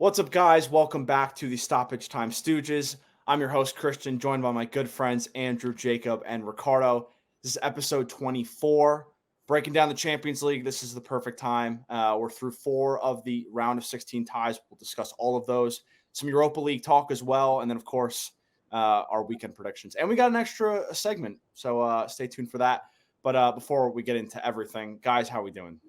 What's up, guys? Welcome back to the Stoppage Time Stooges. I'm your host, Christian, joined by my good friends, Andrew, Jacob, and Ricardo. This is episode 24, breaking down the Champions League. This is the perfect time. We're through 4 of the round of 16 ties. We'll discuss all of those, some Europa League talk as well, and then, of course, our weekend predictions. And we got an extra segment, so stay tuned for that. But before we get into everything, guys, how are we doing?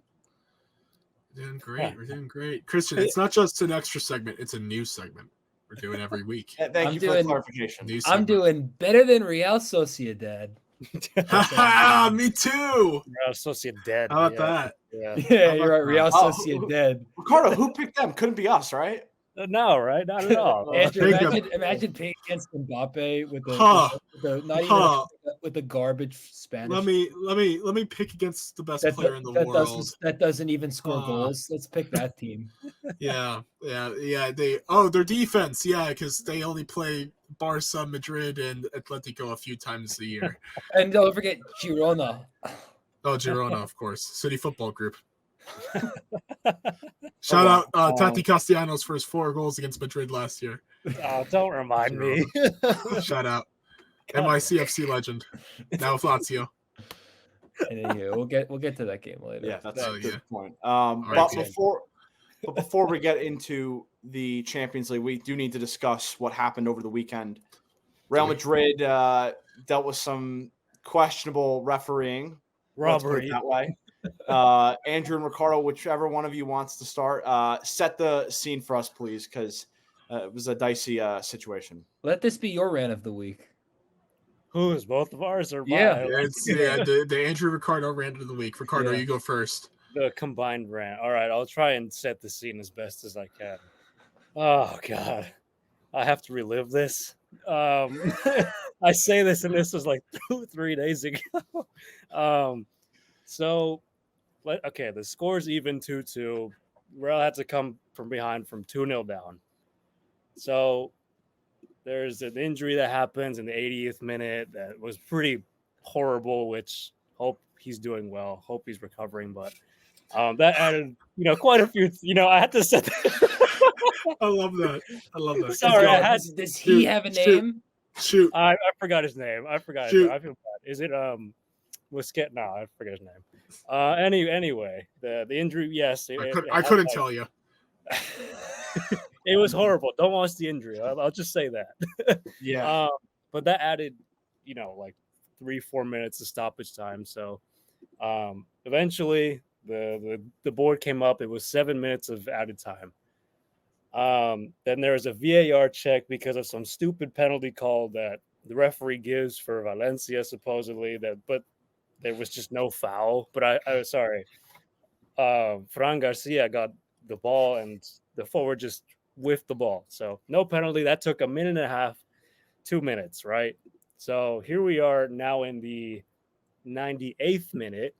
We're doing great. We're doing great. Christian, it's not just an extra segment. It's a new segment we're doing every week. Thank you for the clarification. I'm doing better than Real Sociedad. Me too. Real Sociedad. How about that? Yeah, you're right. Real Sociedad. Ricardo, who picked them? Couldn't be us, right? No, right? Not at all. Andrew, imagine playing against Mbappe with the garbage Spanish. Let me pick against the best player in the world. That doesn't even score goals. Let's pick that team. Yeah. Their defense, because they only play Barca, Madrid, and Atletico a few times a year. And don't forget Girona. Oh, Girona, of course. City Football Group. Shout out Tati Castellanos for his 4 goals against Madrid last year. Oh, don't remind me. Shout out. NYCFC legend. Now with Lazio. Anyway, we'll get to that game later. Yeah, that's a good point. But before we get into the Champions League, we do need to discuss what happened over the weekend. Real Madrid dealt with some questionable refereeing. Robbery. That way. Andrew and Ricardo, whichever one of you wants to start, set the scene for us, please, because it was a dicey situation. Let this be your rant of the week. Who's both of ours or yeah? The Andrew Ricardo rant of the week. Ricardo, you go first. The combined rant. All right, I'll try and set the scene as best as I can. Oh God, I have to relive this. I say this, and this was like 3 days ago. The score's even 2-2. Real had to come from behind from 2-0 down. So there's an injury that happens in the 80th minute that was pretty horrible, which hope he's doing well. Hope he's recovering. But that added, quite a few, I had to set that. I love that. Sorry, does he have a name? Shoot. I forgot his name. I forgot his name. I feel bad. Is it Musket? No, I forget his name. Anyway, the injury, yes. I couldn't tell you. It was horrible. Don't watch the injury. I'll just say that. Yeah. But that added, like 3-4 minutes of stoppage time. So eventually the board came up. It was 7 minutes of added time. Then there was a VAR check because of some stupid penalty call that the referee gives for Valencia, supposedly, but there was just no foul. But I sorry. Fran Garcia got the ball and the forward just whiffed the ball. So no penalty. That took 1.5 minutes, 2 minutes, right? So here we are now in the 98th minute.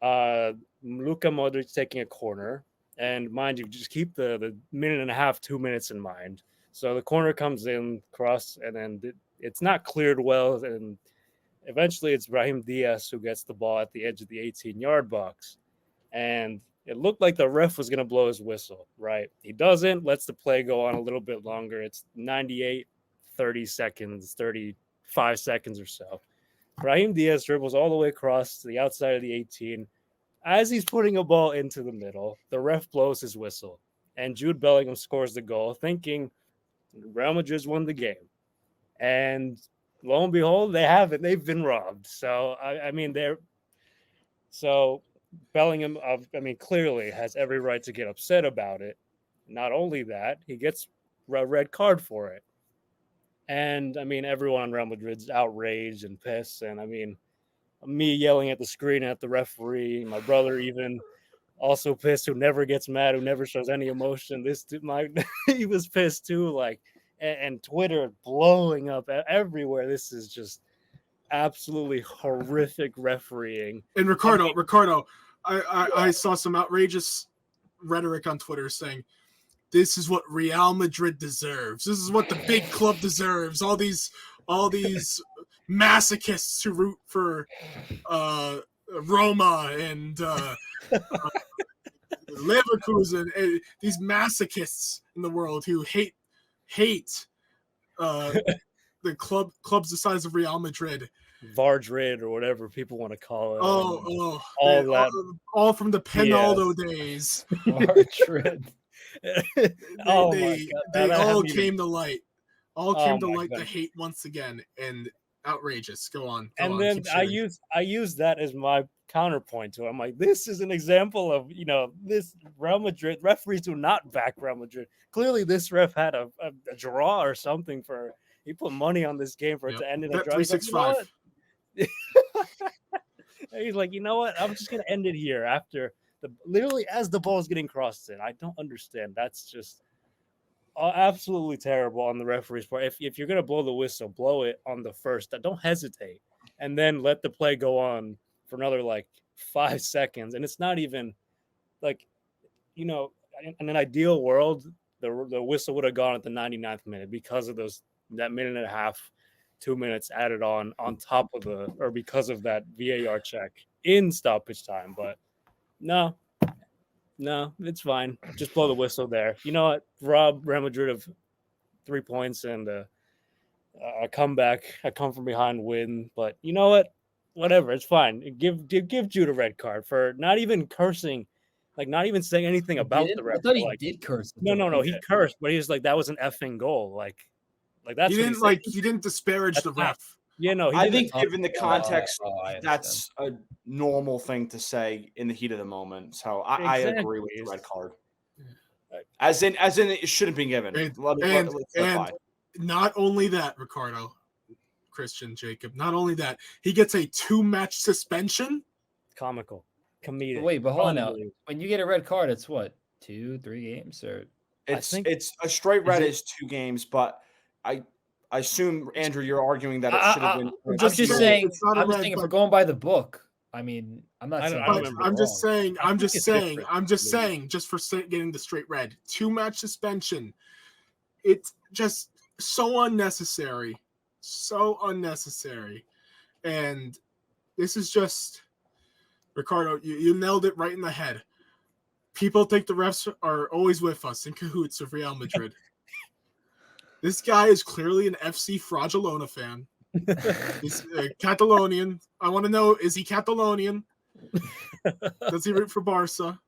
Luka Modric taking a corner. And mind you, just keep the 1.5 minutes, 2 minutes in mind. So the corner comes in, cross, and then it's not cleared well. And eventually it's Brahim Diaz who gets the ball at the edge of the 18-yard box. And it looked like the ref was going to blow his whistle, right? He doesn't, lets the play go on a little bit longer. It's 35 seconds or so. Brahim Diaz dribbles all the way across to the outside of the 18. As he's putting a ball into the middle, the ref blows his whistle. And Jude Bellingham scores the goal, thinking Real Madrid's won the game. And lo and behold, they haven't. They've been robbed. So, So Bellingham, clearly has every right to get upset about it. Not only that, he gets a red card for it. And, everyone on Real Madrid's outraged and pissed. And, me yelling at the screen at the referee, my brother even also pissed, who never gets mad, who never shows any emotion. He was pissed too, and Twitter blowing up everywhere. This is just absolutely horrific refereeing. And Ricardo, I saw some outrageous rhetoric on Twitter saying, this is what Real Madrid deserves. This is what the big club deserves. All these masochists who root for Roma and Leverkusen, these masochists in the world who hate the clubs the size of Real Madrid. Vardrid or whatever people want to call it. All from the Penaldo days. Vardrid. They all came to light. All came to light God. the hate once again, and outrageous. Go on. Then I use that as my counterpoint to it. I'm like, this is an example of, this Real Madrid referees do not back Real Madrid. Clearly, this ref had a draw or something he put money on this game for it to end in a draw. 365. He's like, you know what? I'm just gonna end it here after literally as the ball is getting crossed in. I don't understand. That's just absolutely terrible on the referee's part. If you're gonna blow the whistle, blow it on the first. Don't hesitate, and then let the play go on for another 5 seconds. And it's not even in an ideal world, the whistle would have gone at the 99th minute because of that minute and a half, 2 minutes added on top of because of that VAR check in stoppage time. But no, it's fine. Just blow the whistle there. You know what? Rob Real Madrid of 3 points and a comeback, a come from behind win. But you know what? Whatever, it's fine. Give Jude a red card for not even cursing, not even saying anything about the ref. I thought he did curse. No, he cursed, but he was that was an effing goal. That's he didn't disparage the ref. Yeah, no. I think given the context, that's a normal thing to say in the heat of the moment. So I agree with the red card. As in, it shouldn't be given. And not only that, Ricardo, Christian, Jacob. Not only that, he gets a 2-match suspension. Comical, comedic. Wait, but hold on now. When you get a red card, it's what, 2-3 games, or it's a straight red is 2 games, but I assume, Andrew, you're arguing that it should have been. I'm just saying if we're going by the book. I mean, I'm not saying. I'm just saying, just for getting the straight red, 2-match suspension. It's just so unnecessary. And this is just, Ricardo, you nailed it right in the head. People think the refs are always with us in cahoots of Real Madrid. This guy is clearly an FC Fragilona fan. He's Catalonian. I want to know, is he Catalonian? Does he root for Barca?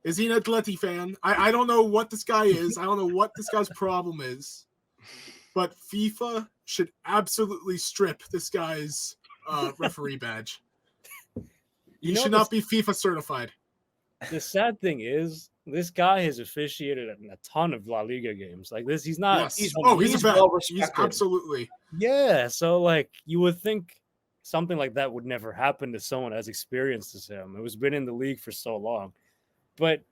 Is he an Atleti fan? I don't know what this guy is. I don't know what this guy's problem is. But FIFA should absolutely strip this guy's referee badge. He should not be FIFA certified. The sad thing is, this guy has officiated in a ton of La Liga games. He's not. Yes. He's well respected. He's absolutely. Yeah. So, you would think something like that would never happen to someone as experienced as him. It was been in the league for so long. But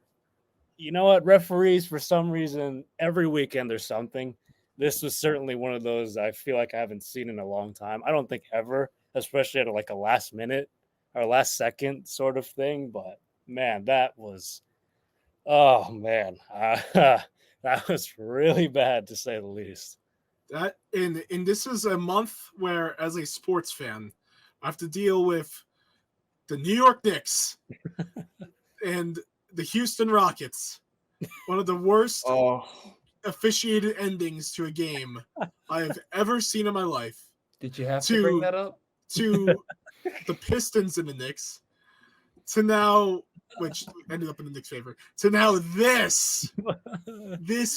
you know what? Referees, for some reason, every weekend there's something. This was certainly one of those I feel like I haven't seen in a long time. I don't think ever, especially at a last minute or last second sort of thing. But man, that was, that was really bad to say the least. That and this is a month where, as a sports fan, I have to deal with the New York Knicks and the Houston Rockets. One of the worst officiated endings to a game I have ever seen in my life. Did you have to bring that up? To the Pistons and the Knicks, to now, which ended up in the Knicks' favor, to now this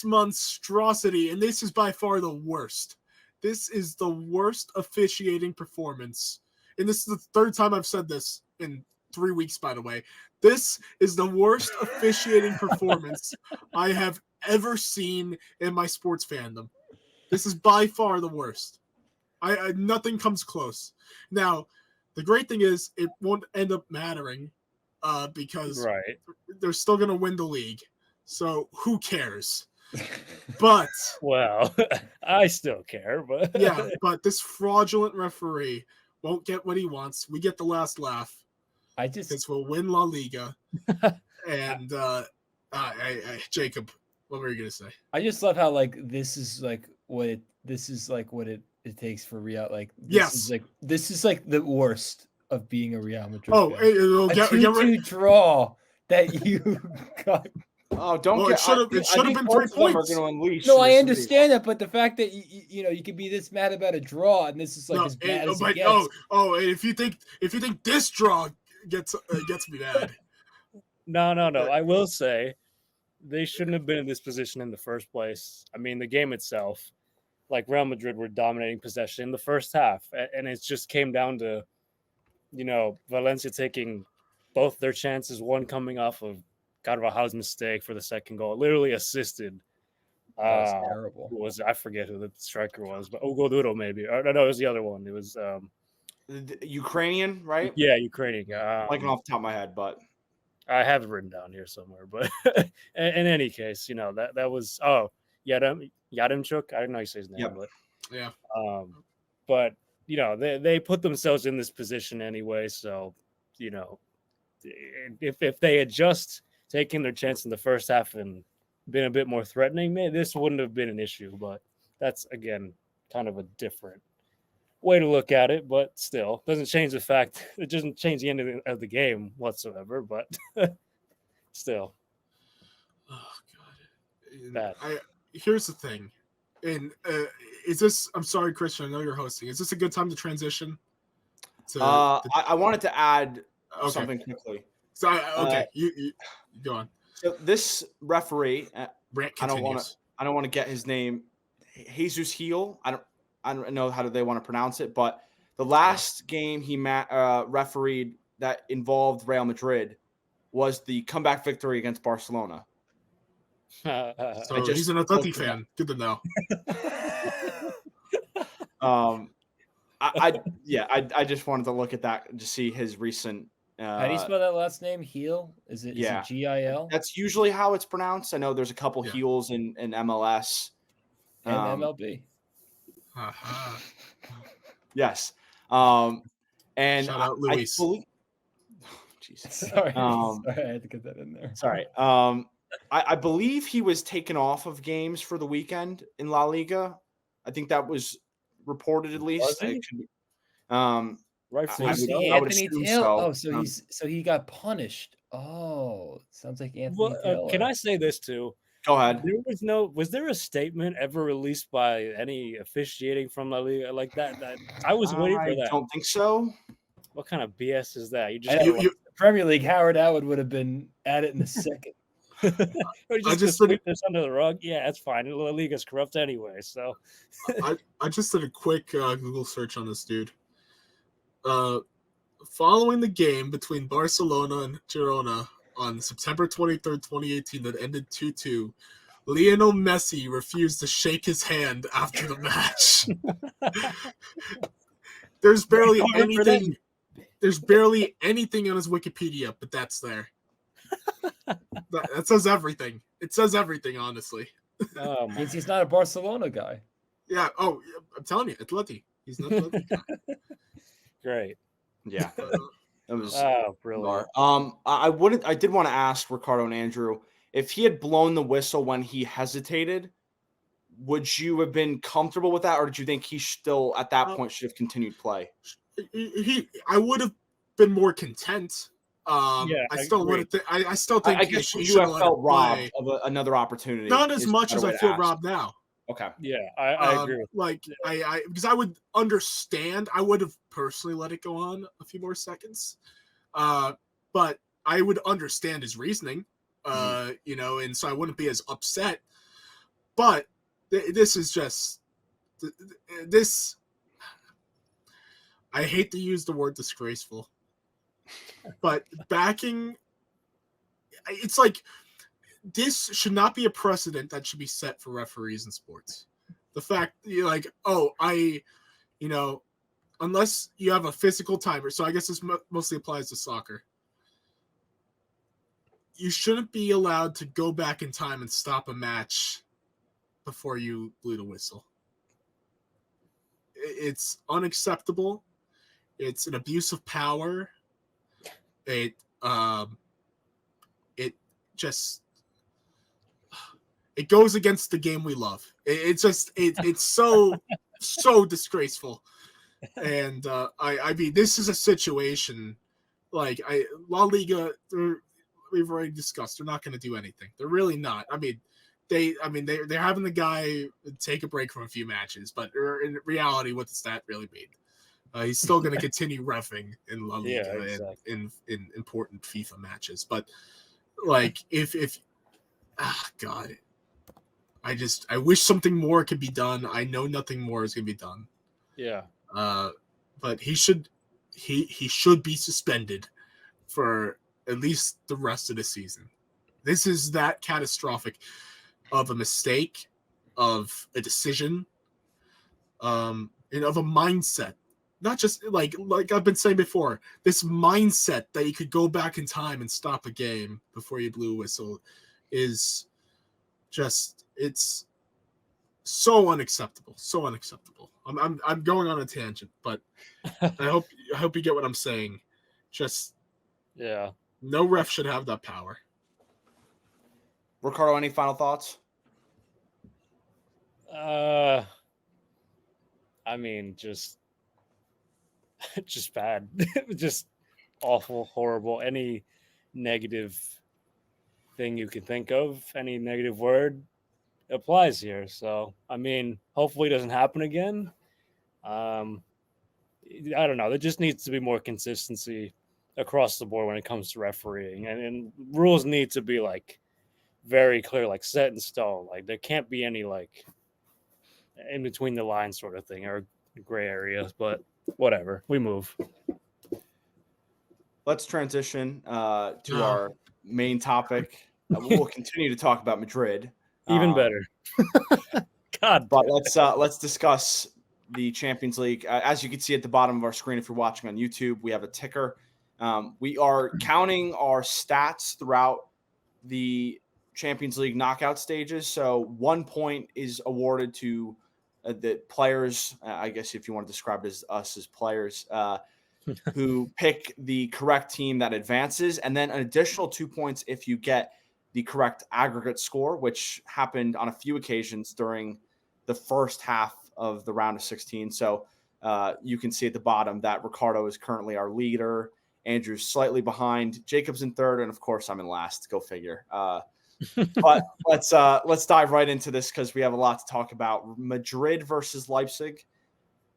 monstrosity, and this is by far the worst. This is the worst officiating performance, and this is the third time I've said this in 3 weeks, by the way. This is the worst officiating performance I have ever seen in my sports fandom. This is by far the worst. I nothing comes close. Now, the great thing is it won't end up mattering because they're still going to win the league. So who cares? But well, I still care. But yeah, but this fraudulent referee won't get what he wants. We get the last laugh. Because we'll win La Liga. And Jacob, what were you gonna say? I just love how this is what it takes for Real. This is the worst of being a Real Madrid. Oh, fan. A 2-2 draw that you got. Oh, don't Well, get. it should have been 3 Are points. going to unleash. No, I this understand that, but the fact that you could be this mad about a draw and this is like as bad as it gets. And if you think this draw gets me mad. No. I will say they shouldn't have been in this position in the first place. I mean, the game itself, like Real Madrid were dominating possession in the first half, and it just came down to, Valencia taking both their chances, one coming off of Carvajal's mistake for the second goal, literally assisted. That's terrible. I forget who the striker was, but Hugo Duro maybe. Or, no, it was the other one. It was The Ukrainian, right? yeah, Ukrainian. Like off the top of my head, but I have it written down here somewhere. But in any case, that was Yadimchuk. I don't know how you say his name, Yep. but Yeah. But they put themselves in this position anyway. So if they had just taken their chance in the first half and been a bit more threatening, maybe this wouldn't have been an issue. But that's again kind of a different way to look at it. But still, doesn't change the fact. It doesn't change the end of the game whatsoever. But still, Oh God. Bad. Here's the thing, and is this? I'm sorry, Christian. I know you're hosting. Is this a good time to transition? I wanted to add Okay. something quickly. So you go on. So this referee, Rant I don't continues. want to get his name, Jesus Heel. I don't know how do they want to pronounce it, but the last game he refereed that involved Real Madrid was the comeback victory against Barcelona. So he's an Atleti fan. Good to know. I just wanted to look at that to see his recent. How do you spell that last name? Heel? Is it Gil? That's usually how it's pronounced. I know there's a couple heels in MLS and MLB. Uh-huh. Yes. And Shout out Luis. Jesus. Sorry, I had to get that in there. Sorry. I believe he was taken off of games for the weekend in La Liga. I think that was reported at least. Was he? It could be. Rightfully I so. would Anthony assume Taylor. so. So he got punished. Oh, sounds like Anthony Taylor. Can I say this too? Go ahead. Was there a statement ever released by any officiating from La Liga like that? I was waiting for that. I don't think so. What kind of BS is that? You I just know, Premier League, Howard Atwood would have been at it in a second. or just sweep this under the rug. Yeah, that's fine. La Liga's corrupt anyway. So I just did a quick Google search on this dude. Following the game between Barcelona and Girona on September 23rd, 2018 that ended 2-2, Lionel Messi refused to shake his hand after the match. There's barely anything on his Wikipedia, but that's there. That says everything. It says everything, honestly. Means he's not a Barcelona guy. Yeah. Oh, I'm telling you, Atleti. He's not Atleti guy. Great. Yeah. It was brilliant. I did want to ask Ricardo and Andrew if he had blown the whistle when he hesitated, would you have been comfortable with that, or did you think he still at that point should have continued play? I would have been more content. I still think I guess you have felt robbed of another opportunity. Not as much as I feel robbed now. Okay. Yeah, I agree. Because I would understand. I would have personally let it go on a few more seconds, but I would understand his reasoning. And so I wouldn't be as upset. But this is just this. I hate to use the word disgraceful, but it's like this should not be a precedent that should be set for referees in sports. The fact unless you have a physical timer, so I guess this mostly applies to soccer. You shouldn't be allowed to go back in time and stop a match before you blew the whistle. It's unacceptable. It's an abuse of power. It goes against the game we love. It's so disgraceful. And I mean, this is a situation like La Liga. we've already discussed. They're not going to do anything. They're really not. They're having the guy take a break from a few matches, but in reality, what does that really mean? He's still going to continue reffing in La Liga and in important FIFA matches. But like, if God, I wish something more could be done. I know nothing more is going to be done. Yeah. But he should be suspended for at least the rest of the season. This is that catastrophic of a mistake, of a decision, and of a mindset. Not just like I've been saying before, this mindset that you could go back in time and stop a game before you blew a whistle is just, it's so unacceptable. So unacceptable. I'm going on a tangent, but I hope you get what I'm saying. Just no ref should have that power. Ricardo, any final thoughts? I mean, just bad. Just awful, horrible. Any negative thing you can think of, any negative word applies here. So, I mean, hopefully it doesn't happen again. I don't know. There just needs to be more consistency across the board when it comes to refereeing, and rules need to be like very clear, like set in stone. Like there can't be any like in between the lines sort of thing or gray areas. But whatever, we move. Let's transition to our main topic. We'll continue to talk about Madrid. Even better. God. But let's discuss the Champions League. As you can see at the bottom of our screen, if you're watching on YouTube, we have a ticker. We are counting our stats throughout the Champions League knockout stages. So 1 point is awarded to the players, I guess if you want to describe it as us as players, who pick the correct team that advances. And then an additional 2 points if you get the correct aggregate score, which happened on a few occasions during the first half of the round of 16. So you can see at the bottom that Ricardo is currently our leader. Andrew's slightly behind. Jacob's in third. And of course I'm in last. Go figure. But let's dive right into this because we have a lot to talk about. Madrid versus Leipzig.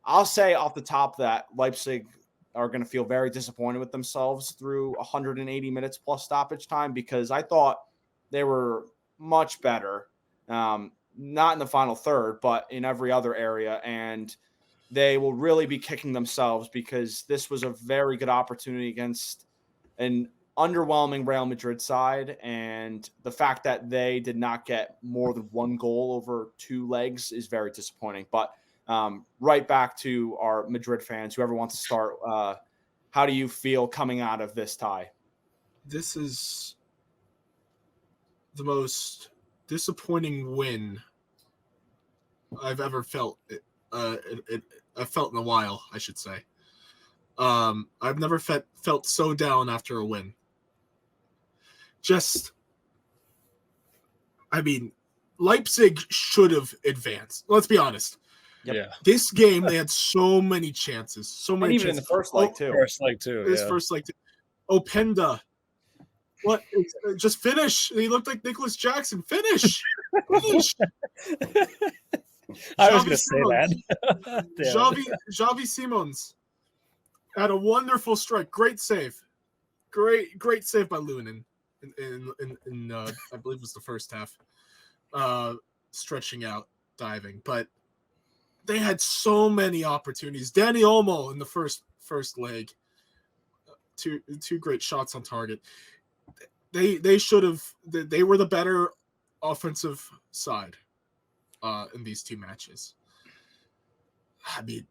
I'll say off the top that Leipzig are going to feel very disappointed with themselves through 180 minutes plus stoppage time because I thought they were much better, not in the final third, but in every other area. And they will really be kicking themselves because this was a very good opportunity against an underwhelming Real Madrid side. And the fact that they did not get more than one goal over 2 legs is very disappointing. But right back to our Madrid fans, whoever wants to start, how do you feel coming out of this tie? This is the most disappointing win I've ever felt. I've felt in a while, I should say. I've never felt so down after a win. Leipzig should have advanced. Let's be honest. Yep. Yeah. This game, they had so many chances. So many even chances. In the first leg, too. First leg, too. Openda. What? Just finish. He looked like Nicholas Jackson. Finish. Finish. I was going to say that. Xavi Simons had a wonderful strike. Great save. Great save by Lunin in I believe it was the first half. Stretching out, diving. But they had so many opportunities. Dani Olmo in the first leg. Two great shots on target. They should have. They were the better offensive side in these 2 matches. I mean,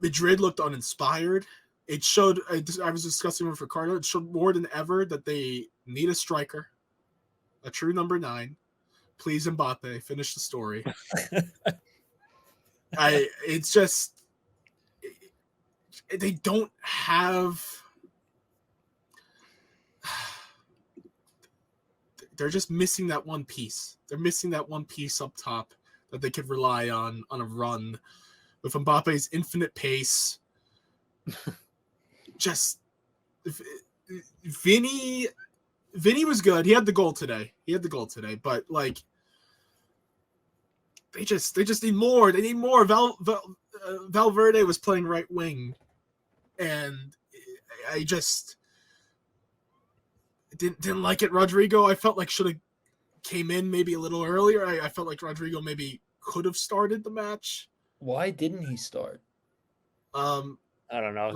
Madrid looked uninspired. It showed. I was discussing with Ricardo. It showed more than ever that they need a striker, a true number 9. Please, Mbappe, finish the story. It's just they don't have. They're just missing that one piece. They're missing that one piece up top that they could rely on a run with Mbappe's infinite pace. Just Vinny was good. He had the goal today. But like, they just need more. They need more. Valverde was playing right wing, and I just didn't like it. Rodrigo, I felt like should have came in maybe a little earlier. I felt like Rodrigo maybe could have started the match. Why didn't he start? I don't know.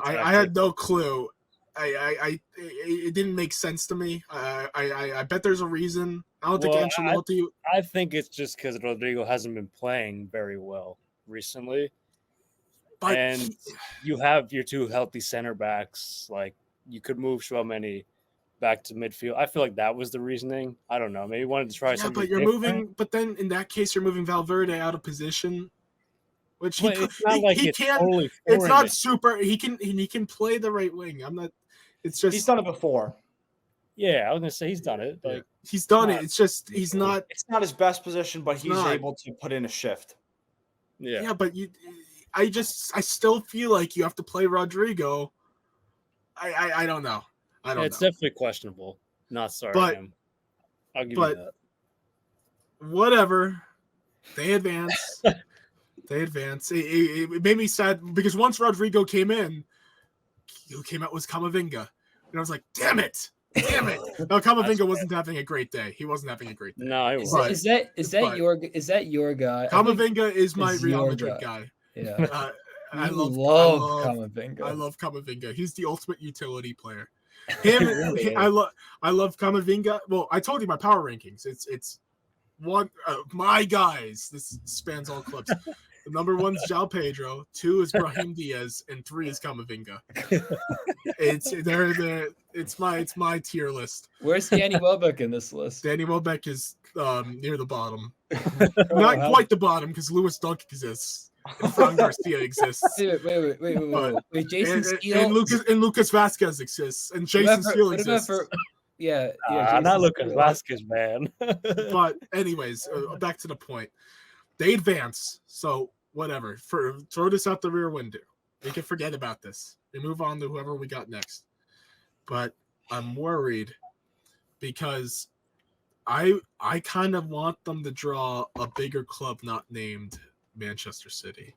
I had no clue. It didn't make sense to me. I bet there's a reason. I don't think Ancelotti. I think it's just because Rodrigo hasn't been playing very well recently, and you have your two healthy center backs. Like, you could move Tchouaméni back to midfield. I feel like that was the reasoning. I don't know. Maybe wanted to try something. But you're different. moving. But then in that case, you're moving Valverde out of position. Which it's not like he can. Totally it's not super. He can play the right wing. I'm not. It's just he's done it before. Yeah, I was gonna say he's done it. Like, he's done it. It's just he's not. It's not his best position, but he's able to put in a shift. Yeah, but I still feel like you have to play Rodrigo. I don't know. It's definitely questionable. Not starting him. I'll give you that. Whatever. They advance. It made me sad because once Rodrigo came in, who came out was Camavinga. And I was like, damn it. No, Camavinga wasn't having a great day. He wasn't having a great day. No, is that your guy? Camavinga is my Real Madrid guy. Yeah. I love Camavinga. I love Camavinga. He's the ultimate utility player. I love Camavinga. Well, I told you my power rankings. It's one my guys. This spans all clubs. The number 1's João Pedro, 2 is Brahim Diaz, and 3 is Camavinga. It's my tier list. Where's Danny Welbeck in this list? Danny Welbeck is near the bottom. Not quite the bottom because Lewis Dunk exists. And Fran Garcia exists. Wait, Jason Steele and Lucas Vasquez exists, and Jason Steele exists. Not Lucas Vasquez, man. But anyways, back to the point. They advance, so whatever. Throw this out the rear window. We can forget about this. We move on to whoever we got next. But I'm worried because I kind of want them to draw a bigger club not named Manchester City.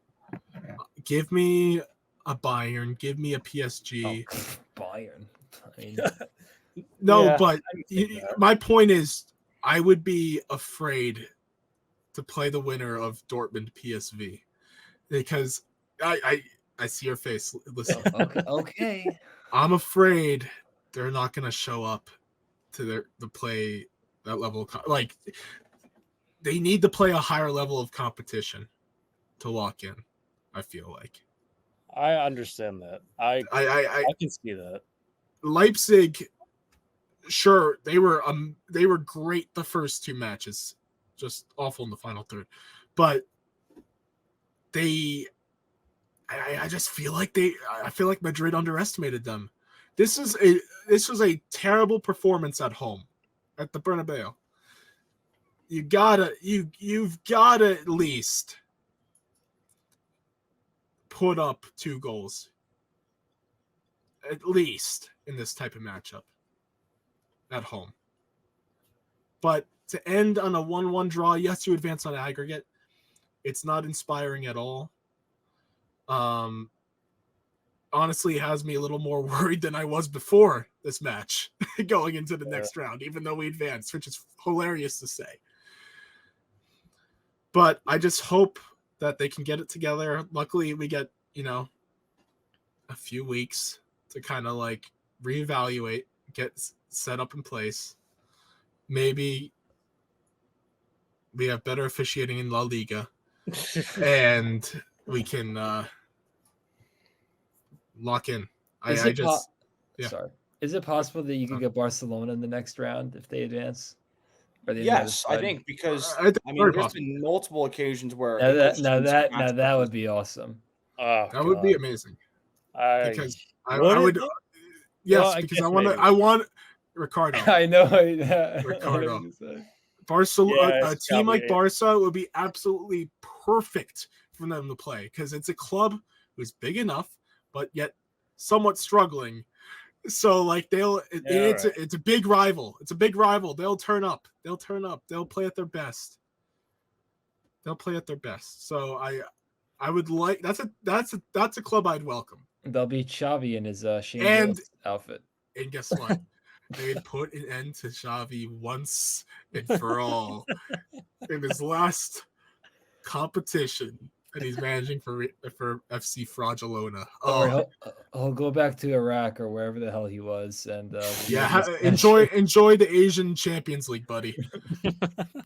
Give me a Bayern. Give me a PSG. Oh, Bayern. But my point is, I would be afraid to play the winner of Dortmund PSV because I see your face. Listen, okay. I'm afraid they're not going to show up to play that level of like they need to play a higher level of competition to lock in. I feel like I understand that. I can see that. Leipzig, sure, they were great the first 2 matches. Just awful in the final third, but I just feel like Madrid underestimated them. This was a terrible performance at home at the Bernabeu. You've got to at least put up 2 goals at least in this type of matchup at home. But to end on a 1-1 draw, yes, you advance on aggregate. It's not inspiring at all. Honestly, it has me a little more worried than I was before this match going into the next round, even though we advanced, which is hilarious to say. But I just hope that they can get it together. Luckily, we get, a few weeks to kind of like reevaluate, get set up in place. Maybe we have better officiating in La Liga, and we can lock in. Sorry. Is it possible that you could get Barcelona in the next round if they advance? Yes, I think because there's been multiple occasions where that would be awesome. Oh, that would be amazing. Because I want Ricardo. I know. Ricardo. Barcelona, a team like Barca would be absolutely perfect for them to play because it's a club who's big enough, but yet somewhat struggling So like it's right. it's a big rival. It's a big rival. They'll turn up. They'll play at their best. So I would like that's a club I'd welcome. They'll be Xavi in his Shane And Gillis outfit. And guess what? They'd put an end to Xavi once and for all in his last competition that he's managing for FC Fraudulona. Oh, he'll go back to Iraq or wherever the hell he was, and enjoy the Asian Champions League, buddy.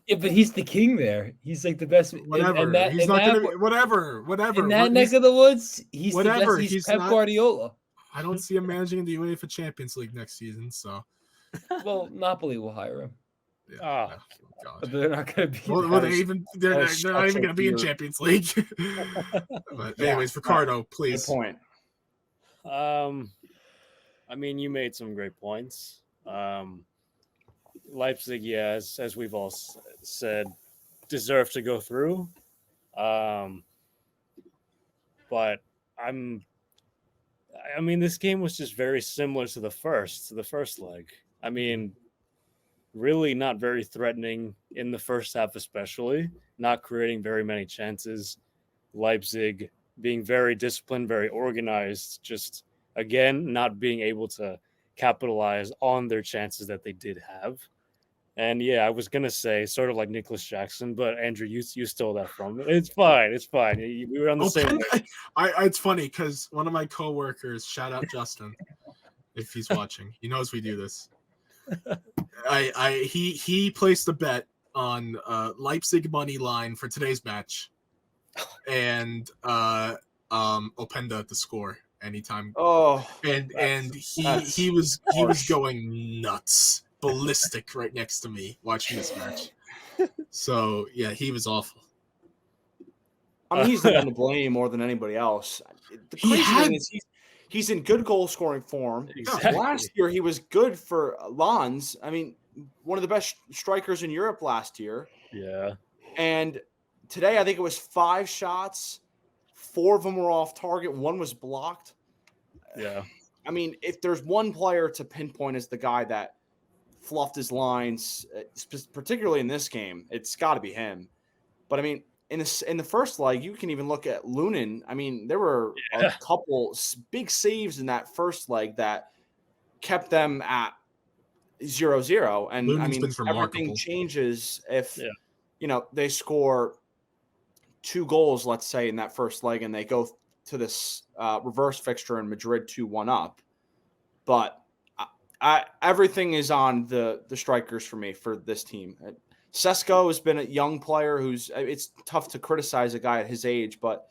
Yeah, but he's the king there. He's like the best. Whatever. He's not gonna be whatever. In that neck of the woods, he's whatever. The best. He's Pep not, Guardiola. I don't see him managing the UEFA Champions League next season. So, well, Napoli will hire him. Yeah, God. But they're not going to be. They're not even going to be in Champions League. But anyways, Ricardo, please. Good point. I mean, you made some great points. Leipzig, yeah, as we've all said, deserve to go through. But I mean, this game was just very similar to the first leg. I mean, really not very threatening in the first half, especially not creating very many chances. Leipzig being very disciplined, very organized, just again, not being able to capitalize on their chances that they did have. And yeah, I was going to say sort of like Nicholas Jackson, but Andrew, you stole that from me. It's fine. We were on the same way. It's funny because one of my coworkers, shout out Justin, if he's watching, he knows we do this. He placed a bet on Leipzig money line for today's match, and Openda to score anytime. And he was going nuts, ballistic right next to me watching this match. So yeah, he was awful. I mean, he's the one to blame more than anybody else. The crazy thing is he's in good goal scoring form. Exactly. Last year he was good for Lens. I mean, one of the best strikers in Europe last year. Yeah. And today I think it was 5 shots, 4 of them were off target, 1 was blocked. Yeah. I mean, if there's one player to pinpoint as the guy that fluffed his lines, particularly in this game, it's got to be him. But I mean, in the first leg, you can even look at Lunin. I mean, there were a couple big saves in that first leg that kept them at 0-0. And Lunen's I mean, everything changes if they score 2 goals, let's say, in that first leg, and they go to this reverse fixture in Madrid 2-1 up. But everything is on the strikers for me for this team. Sesko has been a young player it's tough to criticize a guy at his age, but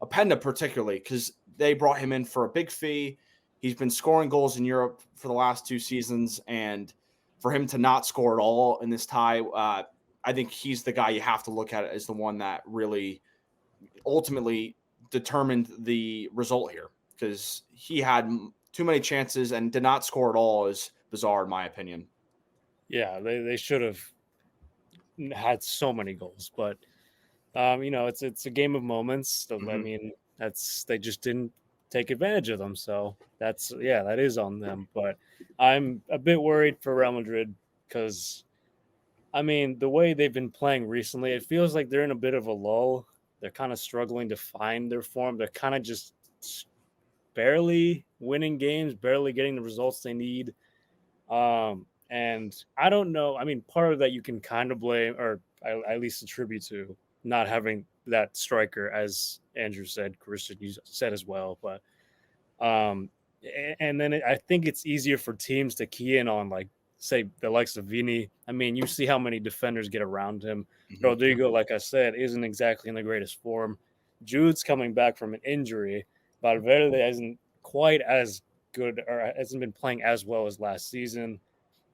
Openda particularly, because they brought him in for a big fee. He's been scoring goals in Europe for the last 2 seasons, and for him to not score at all in this tie, I think he's the guy you have to look at as the one that really ultimately determined the result here, because he had too many chances and did not score at all is bizarre in my opinion. Yeah, they should have had so many goals, but it's a game of moments. So, I mean, they just didn't take advantage of them. So that is on them. But I'm a bit worried for Real Madrid because, I mean, the way they've been playing recently, it feels like they're in a bit of a lull. They're kind of struggling to find their form. They're kind of just barely winning games, barely getting the results they need. And I don't know. I mean, part of that you can kind of blame, or at least attribute to not having that striker, as Andrew said, Christian, you said as well. But and then I think it's easier for teams to key in on, like, say, the likes of Vini. I mean, you see how many defenders get around him. Rodrigo, like I said, isn't exactly in the greatest form. Jude's coming back from an injury. Valverde isn't quite as good, or hasn't been playing as well as last season.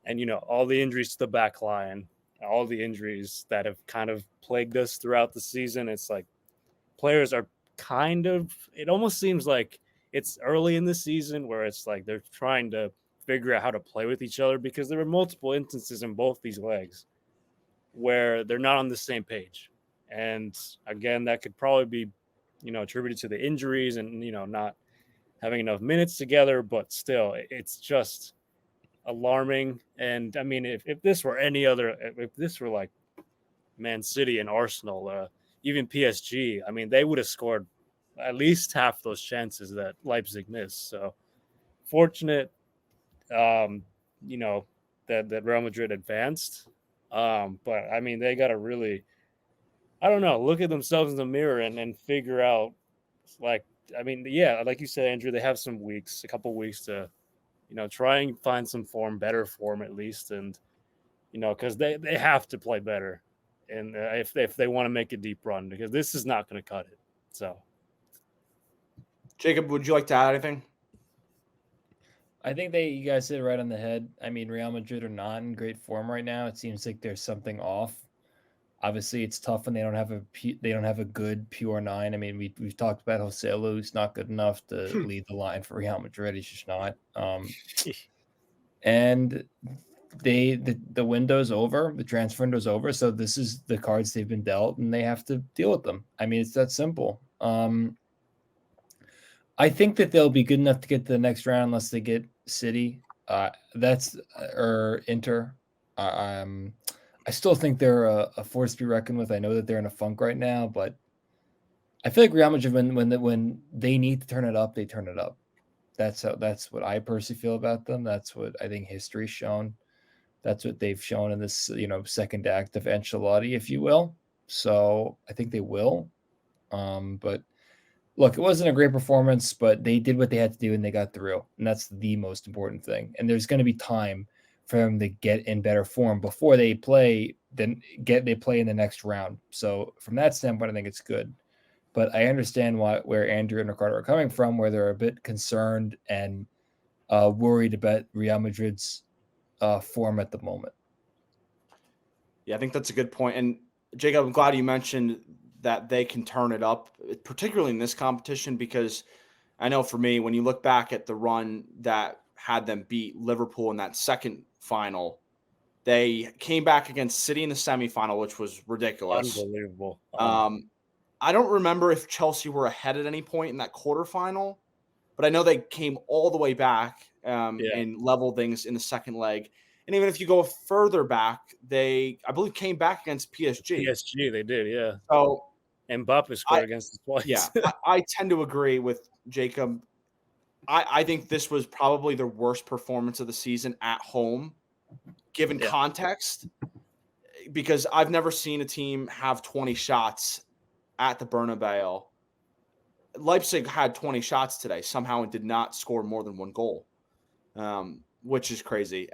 And, all the injuries to the back line, all the injuries that have kind of plagued us throughout the season. It's like players are it almost seems like it's early in the season where it's like they're trying to figure out how to play with each other, because there were multiple instances in both these legs where they're not on the same page. And again, that could probably be, attributed to the injuries and, not having enough minutes together, but still, it's just alarming. And I mean, if this were if this were like Man City and Arsenal, even PSG, I mean, they would have scored at least half those chances that Leipzig missed. So fortunate, you know, that Real Madrid advanced. But I mean, they got to really, I don't know, look at themselves in the mirror and figure out, like, I mean, yeah, like you said, Andrew, they have some weeks, a couple weeks to, try and find some better form at least. And, because they have to play better. And if they want to make a deep run, because this is not going to cut it. So, Jacob, would you like to add anything? I think you guys hit it right on the head. I mean, Real Madrid are not in great form right now. It seems like there's something off. Obviously, it's tough when they don't have a good pure nine. I mean, we've talked about Joselu, who's not good enough to lead the line for Real Madrid. He's just not. And the window's over, the transfer window's over. So this is the cards they've been dealt, and they have to deal with them. I mean, it's that simple. I think that they'll be good enough to get to the next round unless they get City. Or Inter. I still think they're a force to be reckoned with. I know that they're in a funk right now, but I feel like Real Madrid, when they need to turn it up, they turn it up. That's what I personally feel about them. That's what I think history's shown. That's what they've shown in this, second act of Ancelotti, if you will. So I think they will. But look, it wasn't a great performance, but they did what they had to do and they got through. And that's the most important thing. And there's going to be time for them to get in better form before they play in the next round. So from that standpoint, I think it's good. But I understand where Andrew and Ricardo are coming from, where they're a bit concerned and worried about Real Madrid's form at the moment. Yeah, I think that's a good point. And Jacob, I'm glad you mentioned that they can turn it up, particularly in this competition, because I know for me, when you look back at the run that had them beat Liverpool in that second final, they came back against City in the semifinal, which was ridiculous. Unbelievable. I don't remember if Chelsea were ahead at any point in that quarterfinal, but I know they came all the way back and leveled things in the second leg. And even if you go further back, I believe, came back against PSG. PSG, they did, yeah. So Mbappe scored against us twice. Yeah, I tend to agree with Jacob. I think this was probably their worst performance of the season at home, given context, because I've never seen a team have 20 shots at the Bernabeu. Leipzig had 20 shots today somehow and did not score more than one goal, which is crazy.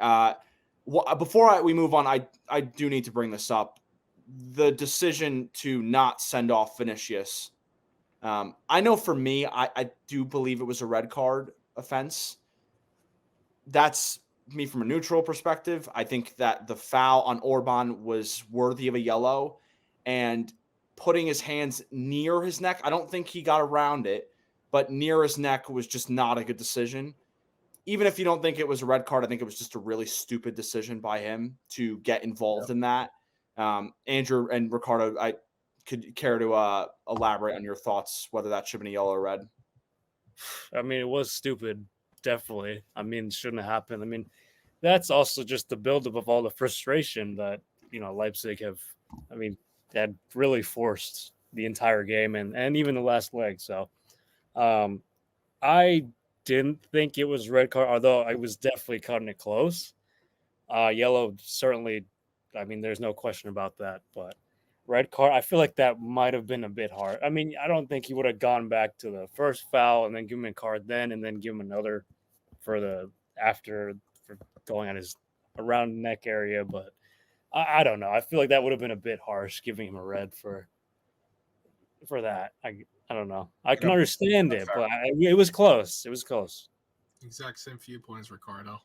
Before we move on, I do need to bring this up. The decision to not send off Vinicius. I know for me, I do believe it was a red card offense. That's me from a neutral perspective. I think that the foul on Orban was worthy of a yellow, and putting his hands near his neck, I don't think he got around it, but near his neck was just not a good decision. Even if you don't think it was a red card, I think it was just a really stupid decision by him to get involved in that. Andrew and Ricardo, I could care to elaborate on your thoughts, whether that should have been a yellow or red. I mean, it was stupid, definitely. I mean, it shouldn't have happened. I mean, that's also just the buildup of all the frustration that, Leipzig had really forced the entire game and even the last leg. So I didn't think it was red card, although I was definitely cutting it close. Yellow, certainly, I mean, there's no question about that, but red card, I feel like that might have been a bit hard. I mean, I don't think he would have gone back to the first foul and then give him a card then and then give him another for going on his around neck area. But I don't know. I feel like that would have been a bit harsh, giving him a red for that. I don't know. I can understand it, but it was close. It was close. Exact same viewpoints, Ricardo.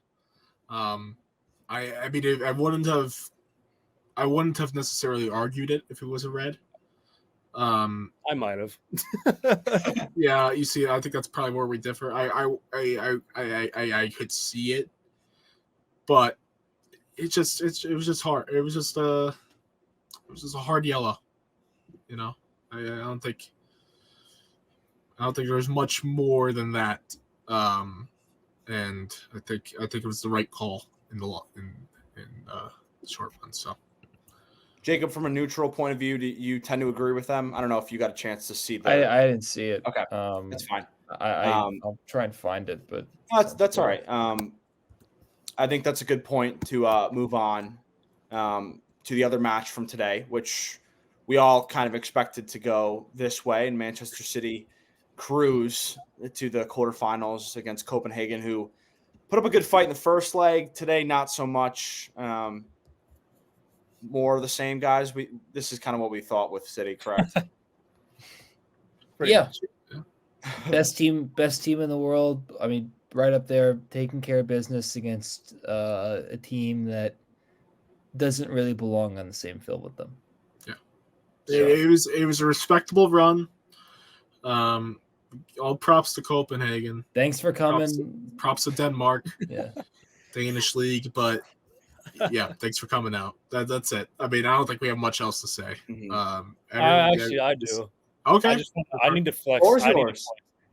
I mean, I wouldn't have necessarily argued it if it was a red. I might have. Yeah, you see, I think that's probably where we differ. I could see it, but it was just hard. It was just a hard yellow. I don't think there's much more than that And I think it was the right call in the short run. So, Jacob, from a neutral point of view, do you tend to agree with them? I don't know if you got a chance to see the. I didn't see it. Okay, that's fine. I'll try and find it, but that's all right. I think that's a good point to move on to the other match from today, which we all kind of expected to go this way, and Manchester City cruise to the quarterfinals against Copenhagen, who put up a good fight in the first leg. Today, not so much. More of the same, guys. This is kind of what we thought with City, correct? Yeah. Best team in the world. I mean, right up there, taking care of business against a team that doesn't really belong on the same field with them. Yeah, so. It was a respectable run. All props to Copenhagen. Thanks for coming. Props to Denmark. Yeah, Danish league, but yeah, thanks for coming out. That's it. I mean, I don't think we have much else to say. Mm-hmm. I do. Okay. I need to flex.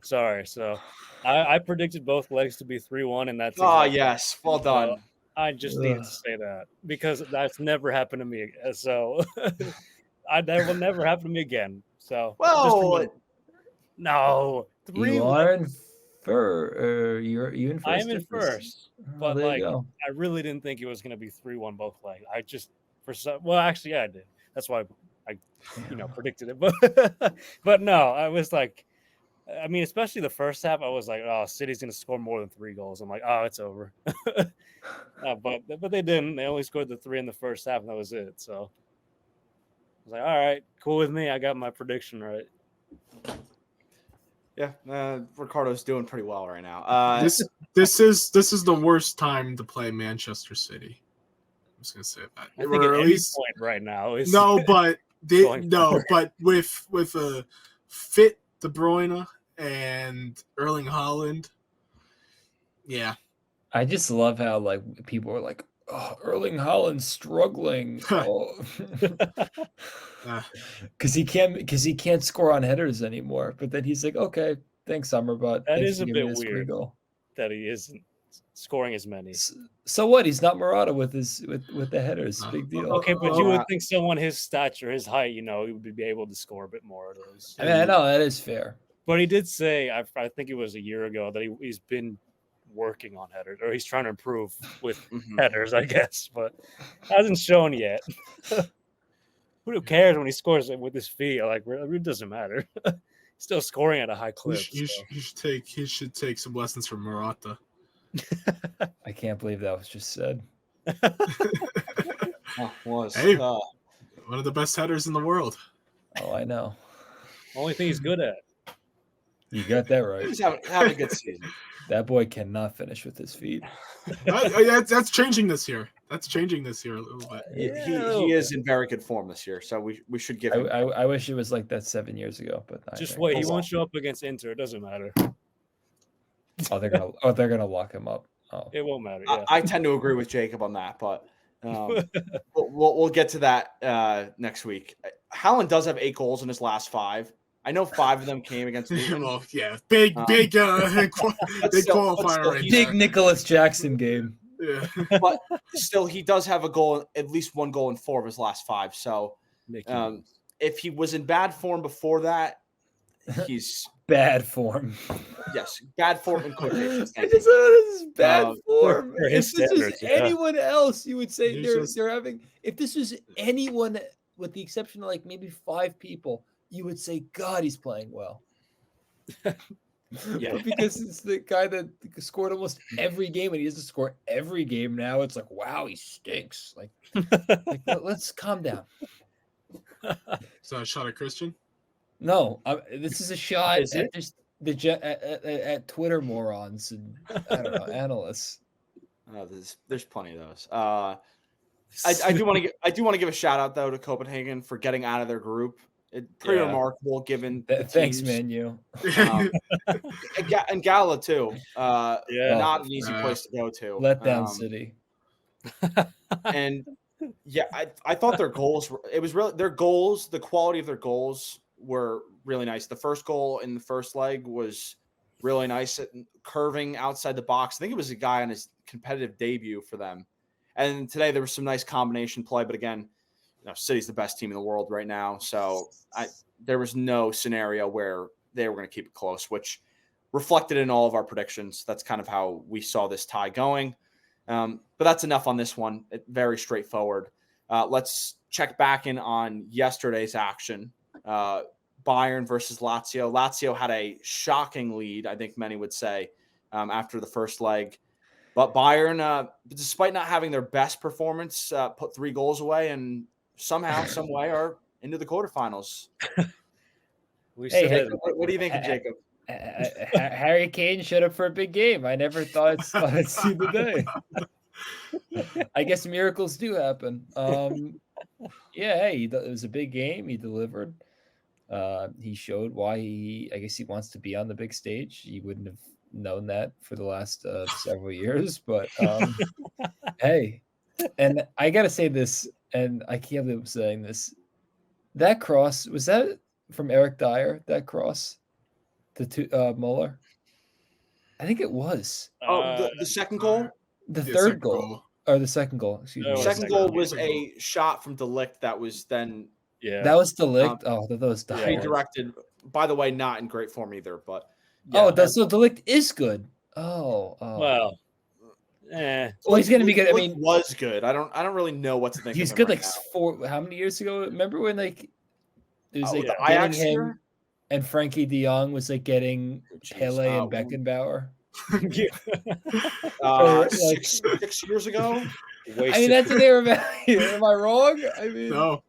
Sorry. So I predicted both legs to be 3-1, and that's yes. Well done. So I just need to say that because that's never happened to me. So that will never happen to me again. So no, 3-1. You're in first. I am in first, but I really didn't think it was going to be 3-1 both legs. I just actually, I did. That's why I predicted it. But no, I was like, I mean, especially the first half, I was like, oh, City's going to score more than 3 goals. I'm like, oh, it's over. But they didn't. They only scored the 3 in the first half, and that was it. So I was like, all right, cool with me. I got my prediction right. Yeah, Ricardo's doing pretty well right now. This is the worst time to play Manchester City. I'm just gonna say that. I think at any point right now is but with a fit De Bruyne and Erling Haaland, yeah. I just love how people are like, oh, Erling Haaland's struggling. Because he can't score on headers anymore. But then he's like, okay, thanks, Summer, but that is a bit weird that he isn't scoring as many. So what? He's not Morata with the headers. Big deal. Okay, but you would think someone his stature, his height, he would be able to score a bit more of those. I mean, I know that is fair. But he did say, I think it was a year ago, that he's been working on headers, or he's trying to improve with headers, I guess, but hasn't shown yet. Who cares when he scores with his feet? Like, it doesn't matter. Still scoring at a high clip. He should take some lessons from Morata. I can't believe that was just said. Hey, one of the best headers in the world. Oh, I know. Only thing he's good at. You got that right. He's having a good season. That boy cannot finish with his feet. That's changing this year. That's changing this year a little bit. He is in very good form this year, so we should give him. I wish it was like that 7 years ago, but just wait. He won't show up against Inter. It doesn't matter. They're gonna lock him up. Oh, it won't matter. Yeah. I tend to agree with Jacob on that, but we'll get to that next week. Haaland does have 8 goals in his last 5. I know 5 of them came against Luton. Well, yeah, big qualifier. Big Nicholas Jackson game. Yeah. But still, he does have at least 1 goal in 4 of his last 5. So if he was in bad form before that, he's bad form. Yes, bad form in quotations. This is bad form. If this was anyone else, you would say they're having. If this was anyone, with the exception of like maybe 5 people, you would say, God, he's playing well. Yeah, because it's the guy that scored almost every game, and he doesn't score every game now. It's like, wow, he stinks. Like let's calm down. So a shot at Christian? No, this is a shot at Twitter morons and I don't know, analysts. There's plenty of those. I do want to give a shout out though to Copenhagen for getting out of their group. Pretty remarkable given the thanks, teams. Manu. And Gala too. Not an easy place to go to. Let down City. And yeah, I thought their goals the quality of their goals were really nice. The first goal in the first leg was really nice at curving outside the box. I think it was a guy on his competitive debut for them. And today there was some nice combination play, but again, City's the best team in the world right now. So there was no scenario where they were going to keep it close, which reflected in all of our predictions. That's kind of how we saw this tie going. But that's enough on this one. Very straightforward. Let's check back in on yesterday's action. Bayern versus Lazio. Lazio had a shocking lead, I think many would say, after the first leg. But Bayern, despite not having their best performance, put 3 goals away and somehow, some way are into the quarterfinals. What do you think, Jacob? Harry Kane showed up for a big game. I never thought I'd see the day. I guess miracles do happen. It was a big game. He delivered. He showed why I guess he wants to be on the big stage. He wouldn't have known that for the last several years, but hey, and I gotta say this, and I can't believe I'm saying this. That cross, was that from Eric Dyer? That cross to Muller? I think it was. The second goal? The third goal. Or the second goal, excuse me. The second goal was a shot from De Ligt that was then... Yeah. That was De Ligt? That was Dyer. Redirected. By the way, not in great form either, but... Yeah, so De Ligt is good. Oh. Well, well, he's gonna be good. I mean, was good. I don't really know what to think. He's good. Like how many years ago? Remember when it was like Ajax him and Frankie De Jong was like getting Pele and Beckenbauer. 6 years ago. I mean, that's what they were about. Am I wrong? I mean, no.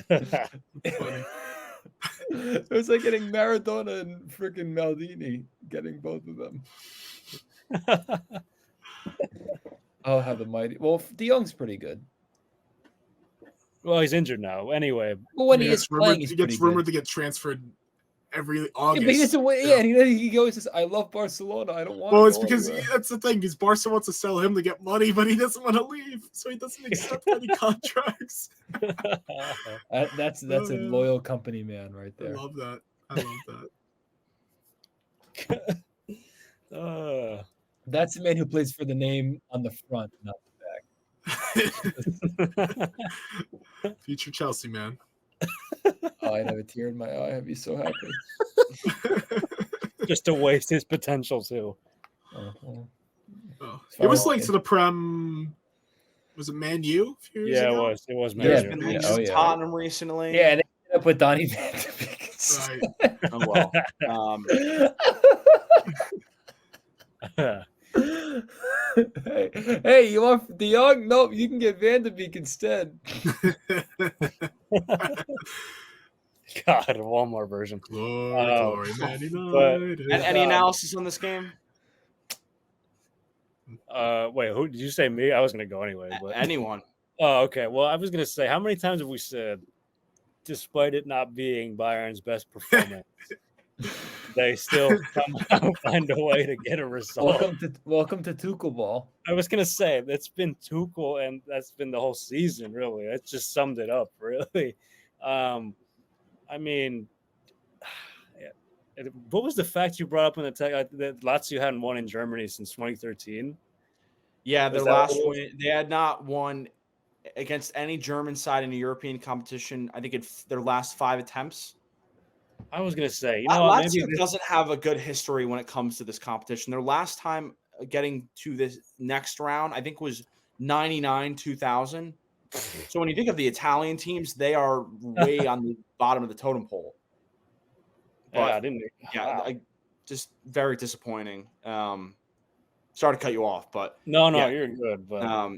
Funny. It was like getting Maradona and freaking Maldini, getting both of them. How the mighty. Well, De Jong's pretty good. Well, he's injured now. Anyway, but when he is playing, he gets rumored to get transferred every August. Yeah, but he doesn't. And he goes, "Says I love Barcelona. I don't want." Well, it's because that's the thing. Is Barca wants to sell him to get money, but he doesn't want to leave, so he doesn't accept any contracts. That's a loyal company man right there. I love that. That's the man who plays for the name on the front, not the back. Future Chelsea man. I'd have a tear in my eye. I'd be so happy. Just to waste his potential too. It was linked to the Prem. Was it Man U? Yeah, ago? it was Man U. Tottenham recently. Yeah, and they ended up with Donny Van de Beek. Right. Hey, you want De Jong? Nope, you can get Van de Beek instead. God, a Walmart version. Glory, any analysis on this game? Wait, who did you say? Me? I was gonna go anyway. But anyone. Oh, okay. Well, I was gonna say, how many times have we said, despite it not being Bayern's best performance, they still somehow find a way to get a result? Welcome to Tuchel ball. I was gonna say that's been Tuchel, and that's been the whole season. Really, that just summed it up. Really, I mean, what was the fact you brought up in the tech that Lazio hadn't won in Germany since 2013? Yeah, their last win, they had not won against any German side in a European competition. I think their last 5 attempts. I was going to say, Lazio doesn't have a good history when it comes to this competition. Their last time getting to this next round, I think, was 99-2000. So when you think of the Italian teams, they are way on the bottom of the totem pole. But, just very disappointing. Sorry to cut you off, but no, you're good. But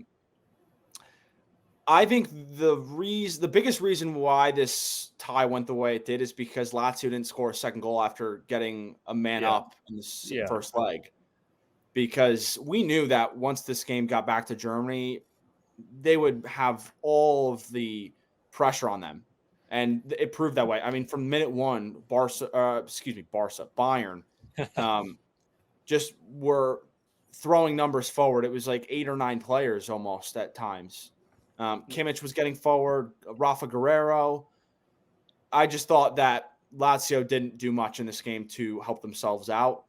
I think the biggest reason why this tie went the way it did is because Lazio didn't score a second goal after getting a man up in this first leg. Because we knew that once this game got back to Germany, they would have all of the pressure on them. And it proved that way. I mean, from minute one, Bayern just were throwing numbers forward. It was like 8 or 9 players almost at times. Kimmich was getting forward, Rafa Guerrero. I just thought that Lazio didn't do much in this game to help themselves out.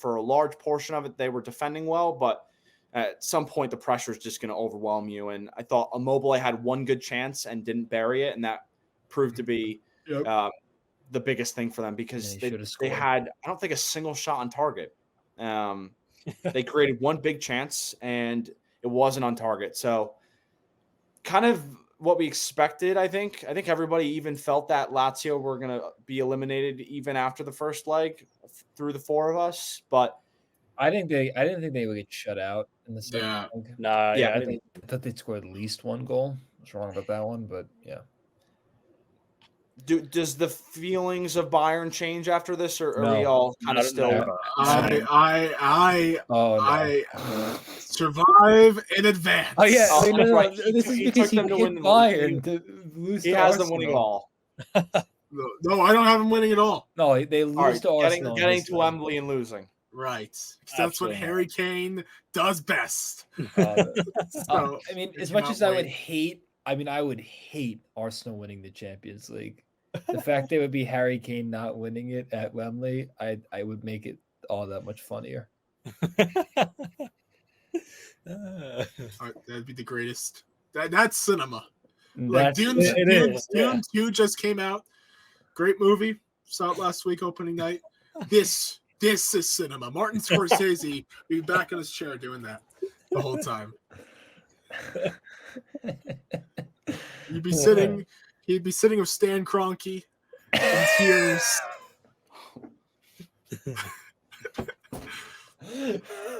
for a large portion of it, they were defending well, but at some point the pressure is just going to overwhelm you. And I thought Immobile had one good chance and didn't bury it, and that proved to be the biggest thing for them because they had, I don't think, a single shot on target. They created one big chance and it wasn't on target. So kind of what we expected, I think. I think everybody even felt that Lazio were going to be eliminated even after the first leg through the four of us. But I didn't think they would get shut out in the second leg. Nah, yeah, I thought they'd score at least one goal. I was wrong about that one, but yeah. Does the feelings of Bayern change after this, or are No. we all kind of still? I survive in advance. Oh yeah, right. This is He because took them to hit win the Bayern to lose. He to has Arsenal. them winning all. No, I don't have them winning at all. No, they lose to Arsenal. Getting to Wembley and losing. Right. That's what Harry Kane does best. I mean, as much as I would hate Arsenal winning the Champions League. The fact they would be Harry Kane not winning it at Wembley, I would make it all that much funnier. That'd be the greatest. That's cinema. Like Dune 2 just came out. Great movie. Saw it last week, opening night. This is cinema. Martin Scorsese be back in his chair doing that the whole time. He'd be sitting with Stan Kroenke in tears.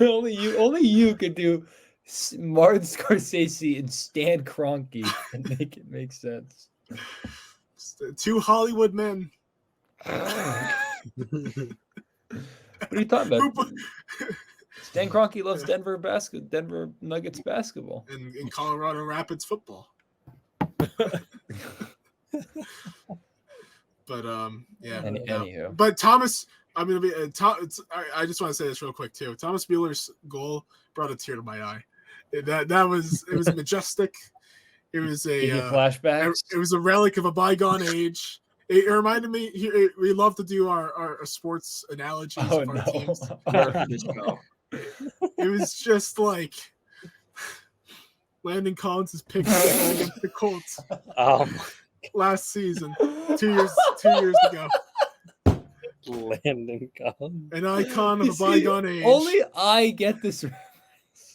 Only you could do Martin Scorsese and Stan Kroenke and make it make sense. Two Hollywood men. What are you talking about? Stan Kroenke loves Denver Nuggets basketball and Colorado Rapids football. But Anywho. But Thomas, I just want to say this real quick too. Thomas Mueller's goal brought a tear to my eye. It was majestic. It was flashbacks. It was a relic of a bygone age. It reminded me. We love to do our sports analogies of our teams. It was just like Landon Collins' pick against the Colts last season, 2 years ago. Landon Collins, an icon of a bygone age. Only I get this.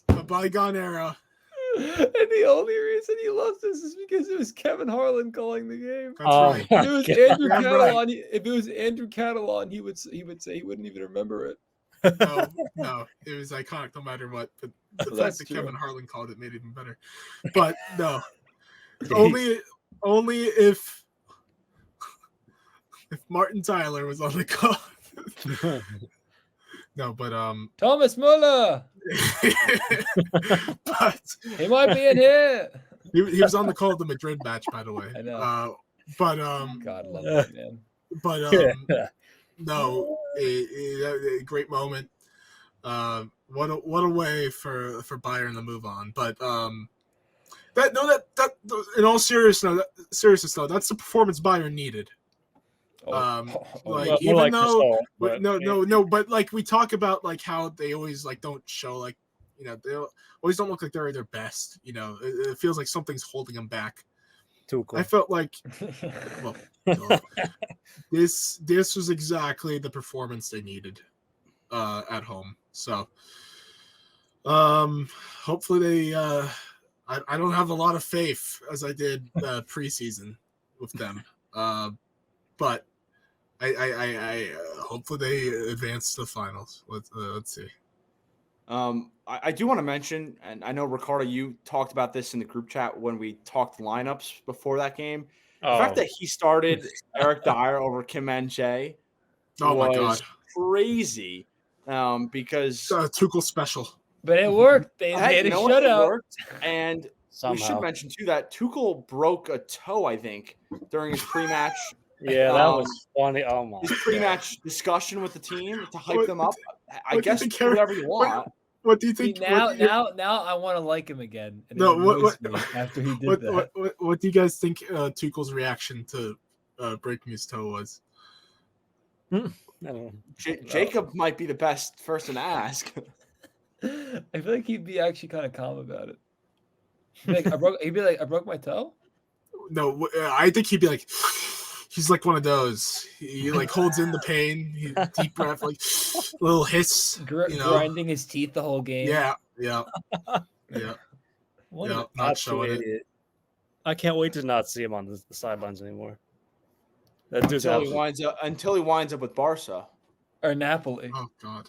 A bygone era. And the only reason he loves this is because it was Kevin Harlan calling the game. That's right. If it was Andrew Catalan, if it was Andrew Catalan, he would say he wouldn't even remember it. No, it was iconic no matter what. But the fact that Kevin Harlan called it made it even better. But no, only if Martin Tyler was on the call. No, but Thomas Muller. But he might be in here. He was on the call of the Madrid match, by the way. I know. But God love that man. But no, a great moment. What a way for Bayern to move on. But that in all seriousness though, that's the performance Bayern needed. But like we talk about like how they always like don't show like they always don't look like they're at their best. It feels like something's holding them back. Too cool. I felt like this was exactly the performance they needed at home. So hopefully they I don't have a lot of faith as I did preseason with them. But I hopefully they advance to the finals. Let's see. I do want to mention, and I know Ricardo, you talked about this in the group chat when we talked lineups before that game. The fact that he started Eric Dyer over Kim Min-jae was crazy. Because Tuchel special, but it worked. They had a shutout, and somehow. We should mention too that Tuchel broke a toe, I think, during his pre-match. Yeah, that was funny. Oh my! His pre-match discussion with the team to hype them up. I guess do whatever you want. What do you think? Now I want to like him again. And after he did that. What do you guys think Tuchel's reaction to breaking his toe was? I don't know. Jacob might be the best person to ask. I feel like he'd be actually kind of calm about it. He'd be like, I broke my toe. No, I think he'd be like, he's like one of those. He like holds in the pain, deep breath, like little hiss, grinding his teeth the whole game. Yeah. What Yeah, an not absolute showing it. idiot. I can't wait to not see him on the sidelines anymore. That dude's until he winds up with Barca or Napoli. Oh God,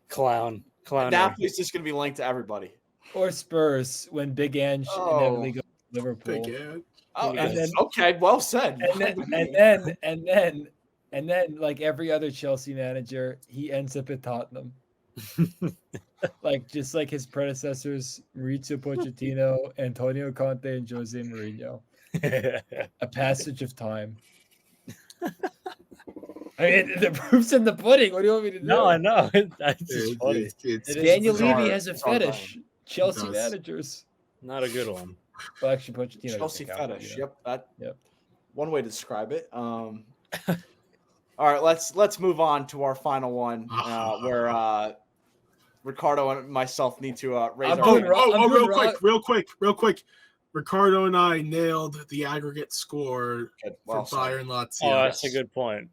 clown. Napoli's just going to be linked to everybody. Or Spurs when Big Ange inevitably goes to Liverpool. Big Ange. Oh, okay, well said. And then, like every other Chelsea manager, he ends up at Tottenham. Just like his predecessors, Maurizio Pochettino, Antonio Conte, and Jose Mourinho. A passage of time. I mean, the proof's in the pudding. What do you want me to do? No, I know. That's just funny. Daniel Levy has a fetish. Chelsea managers. Not a good one. Well, actually, Pochettino. Chelsea fetish. You know? Yep. One way to describe it. All right, let's move on to our final one, where Ricardo and myself need to raise our. Real quick. Ricardo and I nailed the aggregate score for Bayern Lazio. Oh, that's a good point.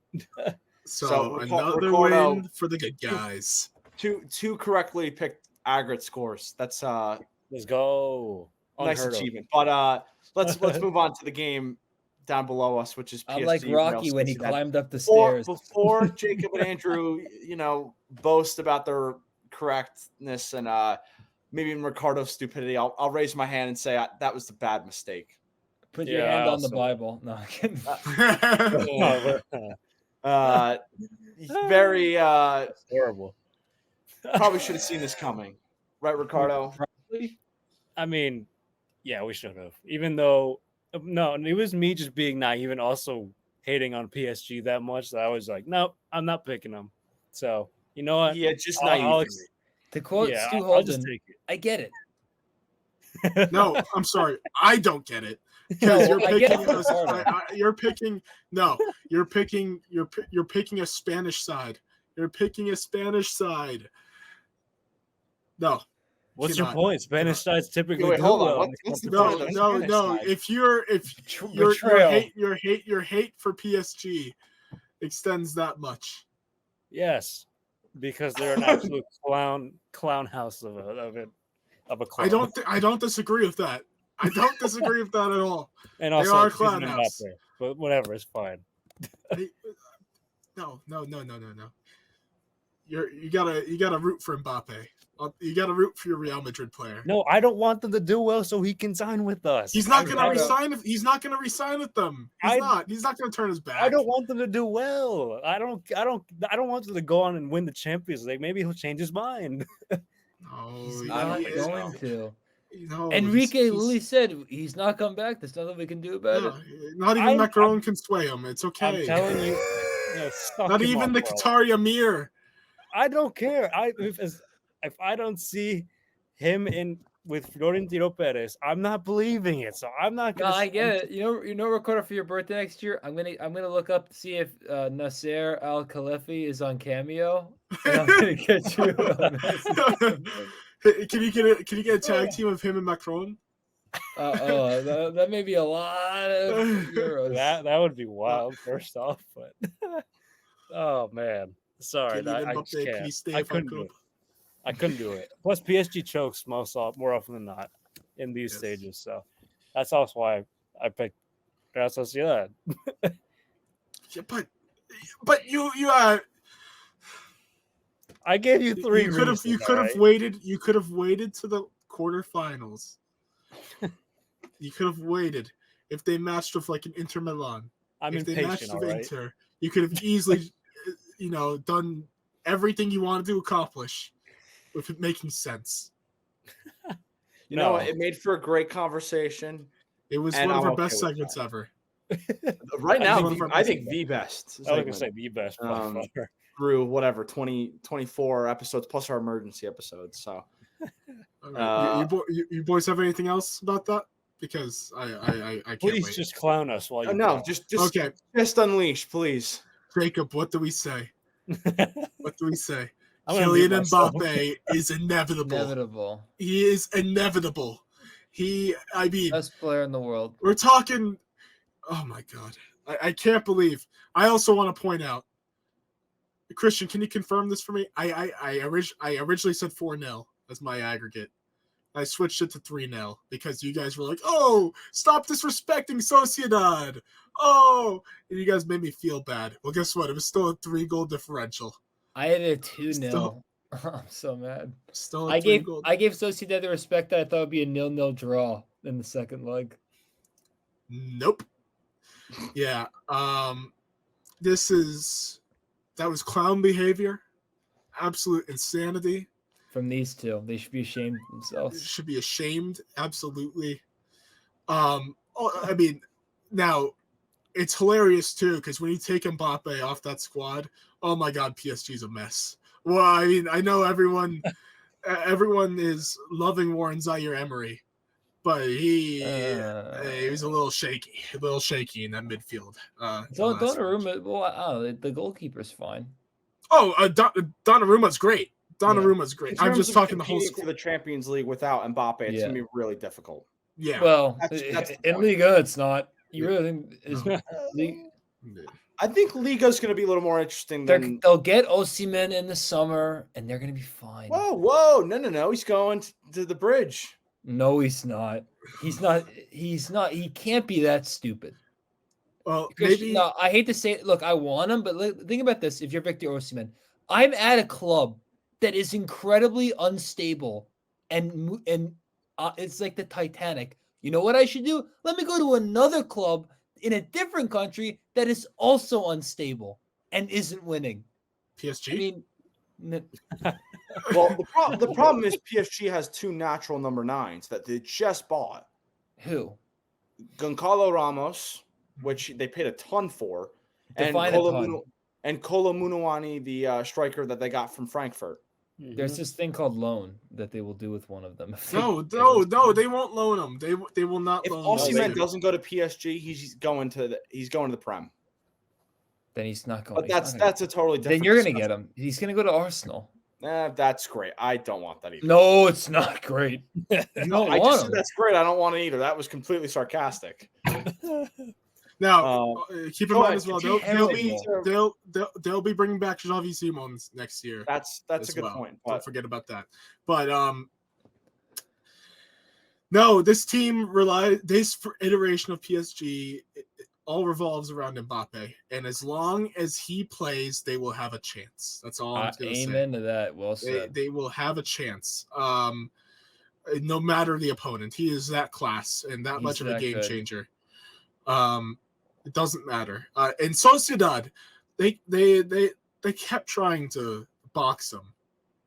So another win for the good guys. Two correctly picked aggregate scores. That's let's go. Nice achievement. But let's move on to the game down below us, which is PSG. Like Rocky when he climbed up the stairs. Before Jacob and Andrew, boast about their correctness and maybe in Ricardo's stupidity, I'll raise my hand and say that was a bad mistake. Put your hand on the Bible. No, I'm kidding. Very horrible. Probably should have seen this coming, right, Ricardo? Probably. I mean, yeah, we should have. Even though, no, it was me just being naive and also hating on PSG that much that I was like, nope, I'm not picking them. So you know what? Yeah, just naive. To quote Stu Holden, I get it. No, I'm sorry, I don't get it. Because you're picking a Spanish side. You're picking a Spanish side. No. What's your point? Spanish sides typically hold on. What's the point? No. If your hate for PSG extends that much. Yes, because they're an absolute clown house of a clown. I don't disagree with that. I don't disagree with that at all. And also, they are a clown house. But whatever, it's fine. No. You gotta root for Mbappe. You gotta root for your Real Madrid player. No, I don't want them to do well so he can sign with us. He's not gonna resign. He's not gonna resign with them. He's not gonna turn his back. I don't want them to do well. I don't want them to go on and win the Champions League. Maybe he'll change his mind. He's not going to. Enrique Lully said he's not come back. There's nothing we can do about it. Not even Macron can sway him. It's okay. I'm telling you. Not even the Qatari Emir. I don't care. If I don't see him with Florentino Perez, I'm not believing it. So I'm not gonna. No, I get it. You know, Ricardo, for your birthday next year, I'm gonna look up to see if Nasser Al Khelafi is on Cameo. And I'm gonna get you. Can you get a tag team of him and Macron? That may be a lot of euros. That would be wild. First off, but oh man, sorry, I just can't. I couldn't do it. Plus, PSG chokes more often than not in these stages, so that's also why I picked Real Sociedad. Yeah, but you I gave you three. You could have waited. You could have waited to the quarterfinals. You could have waited if they matched with like an Inter Milan. If they matched with Inter, you could have easily, done everything you wanted to accomplish with it making sense. You know what? It made for a great conversation. It was one of our best segments ever. Right now, I think the best. I was going to say the best. Through whatever 24 episodes plus our emergency episodes. So, you boys have anything else about that? Because I can't please wait. just clown us while you. No, just okay. Just unleash, please. Jacob, what do we say? What do we say? I'm gonna mute Kylian myself. Mbappe is inevitable. Inevitable. He is inevitable. I mean, Best player in the world. we're talking. Oh my God. I can't believe. I also want to point out, Christian, can you confirm this for me? I originally said 4-0 as my aggregate. I switched it to 3-0 because you guys were like, oh, stop disrespecting Sociedad. Oh, and you guys made me feel bad. Well, guess what? It was still a 3-goal differential. I had a 2-0. Still- I'm so mad. Still a I gave 3-goal. Sociedad the respect that I thought would be a 0-0 draw in the second leg. Nope. Yeah. That was clown behavior. Absolute insanity. From these two, they should be ashamed of themselves. Should be ashamed. Absolutely. I mean, now it's hilarious too because when you take Mbappe off that squad, oh my God, PSG is a mess. Well, I mean, I know everyone is loving Warren Zaire-Emery, but he was a little shaky in that midfield. Donnarumma, well, the goalkeeper's fine. Oh, Donnaruma's great. Donnaruma's great. In I'm terms just of talking the whole competing for squad. the Champions League without Mbappe, it's Yeah. gonna be really difficult. Yeah. Well, That's the in point. Liga, it's not. You really think is No. I think Liga's gonna be a little more interesting than. they'll get Osimhen in the summer, and they're gonna be fine. Whoa, no! He's going to the bridge. No, he's not. He's not. He can't be that stupid. Well, Because, maybe no, I hate to say it. Look, I want him, but think about this. If you're Victor Osimhen, I'm at a club that is incredibly unstable, and it's like the Titanic. You know what I should do? Let me go to another club in a different country that is also unstable and isn't winning. PSG. I mean, Well, the problem is PSG has 2 natural number 9s that they just bought. who? Goncalo Ramos, which they paid a ton for, and Define a ton. Kolo Munuani, the striker that they got from Frankfurt. There's this thing called loan that they will do with one of them. No, they won't loan him. They will not If loan him. Osimhen doesn't go to PSG, he's going to the Prem. Then he's not going. But that's a totally different. Then you're gonna discussion. get him. He's gonna go to Arsenal. That's great. I don't want that either. No, it's not great. You don't I just want said him. that's great. I don't want it either. That was completely sarcastic. Now, keep in go mind ahead, as well. continue. They'll be bringing back Xavi Simons next year. That's as a good well. point. Don't But forget about that. But no, this team this iteration of PSG all revolves around Mbappe, and as long as he plays, they will have a chance. That's all I'm going to say. Amen to that. Well said. They will have a chance. No matter the opponent, he is that class and that He's much of a that game good. changer. It doesn't matter. And Sociedad, they kept trying to box him,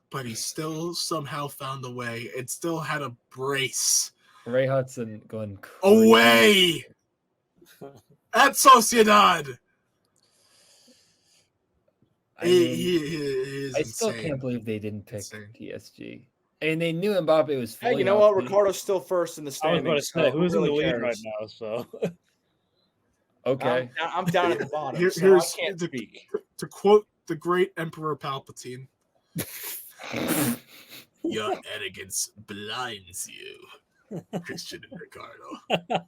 but he still somehow found a way and still had a brace Ray Hudson going crazy. away at Sociedad. I mean, He is I still insane. can't believe they didn't pick Insane. PSG. And they knew Mbappe was fully hey, you know what? healthy. Ricardo's still first in the I was standings. about to say, so who's who in the really lead right cares? now? So Okay. I'm down at the bottom. Here- so I here's can't the- speak. To quote the great Emperor Palpatine, your arrogance blinds you, Christian and Ricardo.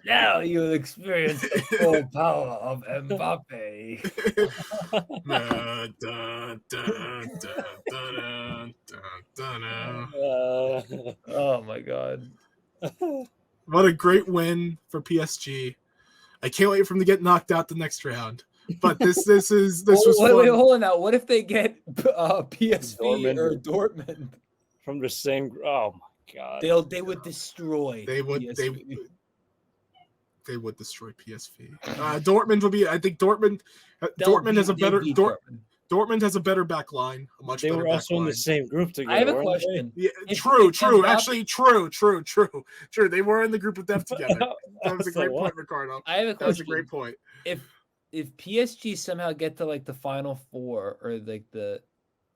Now you'll experience the full power of Mbappe. Da, da, da, da, da, da, da, da. Oh my god. What a great win for PSG. I can't wait for them to get knocked out the next round. But this was Wait, fun. hold on now. What if they get PSV or Dortmund? from the same. Oh my god! They would destroy. They would PSV. they would destroy PSV. Dortmund will be. I think Dortmund has a better Dortmund has a better back line. A much They better were also back in the line. same group together. I have a weren't question. Yeah, If true. Mbappe- Actually, true. They were in the group with them together. they? That was a great point, Ricardo. I have a That was a question. great point. If PSG somehow get to like the final four or like the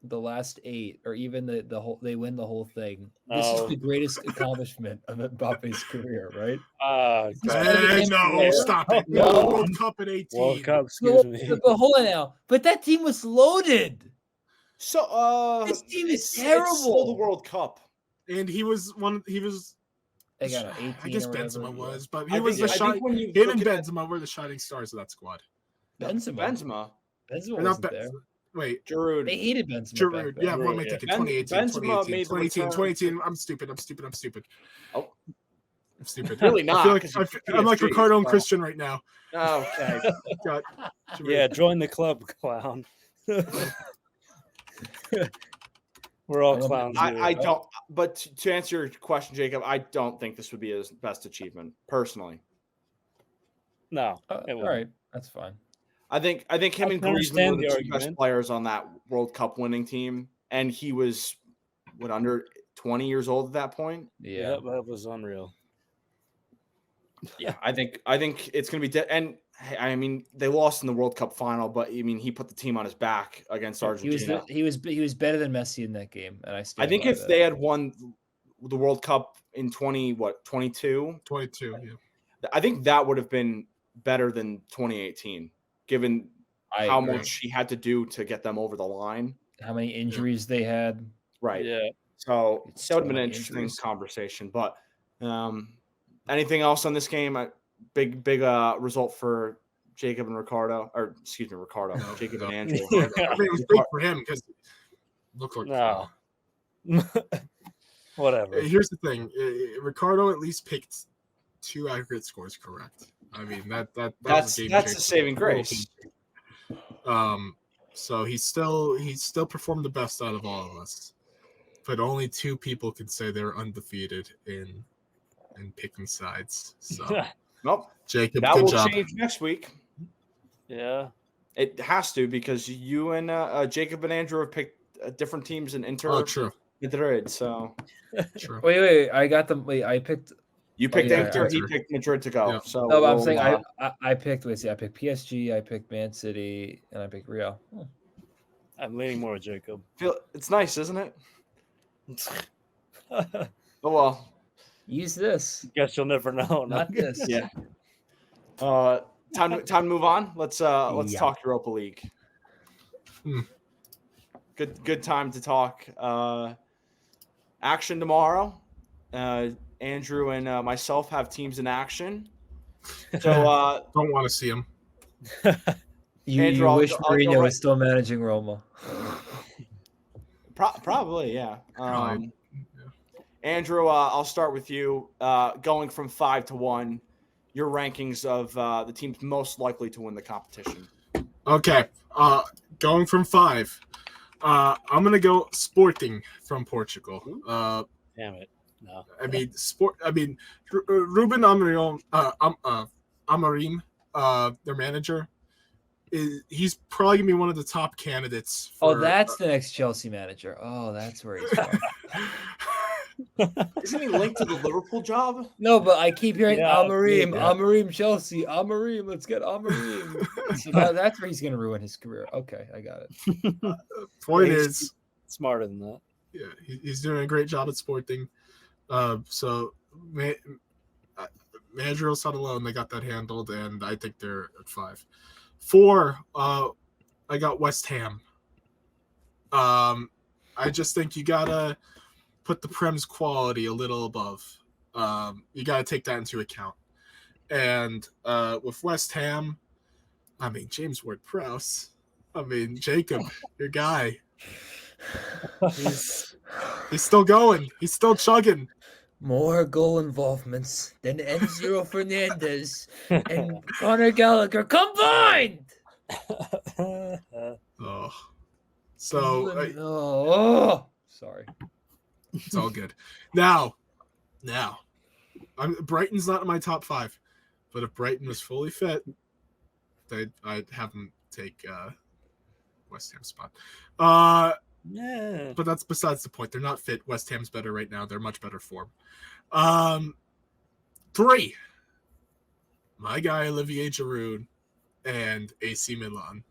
the last 8, or even the whole, they win the whole thing. This is the greatest accomplishment of Mbappe's career, right? No, stop it. No. World Cup at 18. World Cup, excuse me. But hold on now. But that team was loaded. So This team is it's still terrible. the World Cup. And he was They got an 18. I guess or whatever. Benzema was, but I he was think- the I shot. think when you Him look and at- Benzema were the shining stars of that squad. Benzema. Benzema Or not wasn't Ben- there. Wait, Giroud. They hated Benzema. Giroud. back Yeah, then. what am I Yeah. thinking? Ben- 2018, Benzema 2018, made the 2018, return. 2018. I'm stupid. Oh, I'm stupid. really I not. feel like 'cause you I'm like PSG, Ricardo and so- Christian right now. Okay. Got Giroud. Yeah, join the club, clown. We're all clowns. here. I don't. But to answer your question, Jacob, I don't think this would be his best achievement personally. No, it All wouldn't. right, that's fine. I think him I and can Griezmann understand were the the two best argument. players on that World Cup winning team, and he was under 20 years old at that point. Yeah. That was unreal. Yeah, I think it's going to be and hey, I mean they lost in the World Cup final, but I mean he put the team on his back against Argentina. He was better than Messi in that game, and I stand I think by if that. they had won the World Cup in 22, 22. Yeah. I think that would have been better than 2018, given I how agree. much he had to do to get them over the line. How many injuries they had. Right. Yeah. So It's that would have so been an many interesting injuries. conversation. But anything else on this game? Big result for Jacob and Ricardo, or excuse me, Ricardo, No, Jacob no. and Andrew. I mean, it was big for him because look like No. Whatever. Here's the thing: Ricardo at least picked 2 aggregate scores correct. I mean that was That's a game a changer. saving grace. So he still performed the best out of all of us, but only 2 people can say they're undefeated in picking sides. So Nope. Jacob, That good will job. change next week. Yeah. It has to because you and Jacob and Andrew have picked different teams in Oh, true. Madrid. So True. Wait, I got them. Wait, I picked. you picked yeah, Inter, he Inter. picked Madrid to go. Yeah. So No, but I'm we'll, saying I picked. Wait, see, I picked PSG, I picked Man City, and I picked Real. Oh. I'm leaning more with Jacob. it's nice, isn't it? Oh well. Use this, Guess you'll never know. not this. Yeah. Time to move on. Let's Yeah. talk Europa League. Good time to talk. Action tomorrow. Andrew and myself have teams in action. So Don't want to see him. You, Andrew, you I'll wish go- I'll go Mourinho right- was still managing Roma. probably, yeah. Probably, Andrew, I'll start with you. Going from 5 to 1, your rankings of the teams most likely to win the competition. Okay. Going from 5. I'm gonna go Sporting from Portugal. Damn it. No. Ruben Amorim, their manager, he's probably gonna be one of the top candidates. Oh, that's the next Chelsea manager. Oh, that's where he's from. Isn't he linked to the Liverpool job? No, but I keep hearing Yeah, Amorim, yeah. Amorim, Chelsea, Amorim. Let's get Amorim. So that's where he's going to ruin his career. Okay, I got it. Point He's- is, Smarter than that. yeah, he's doing a great job at Sporting. So managerial side alone, they got that handled, and I think they're at 5. 4, I got West Ham. I just think you gotta put the Prem's quality a little above. You gotta take that into account. And with West Ham, I mean James Ward-Prowse. I mean Jacob, your guy. He's still going. He's still chugging. More goal involvements than Enzo Fernandez and Conor Gallagher combined. Oh, so Sorry. it's all good. Now, Brighton's not in my top 5, but if Brighton was fully fit, I'd have them take West Ham's spot. Yeah. But that's besides the point. They're not fit. West Ham's better right now. They're much better form. 3, my guy Olivier Giroud and AC Milan.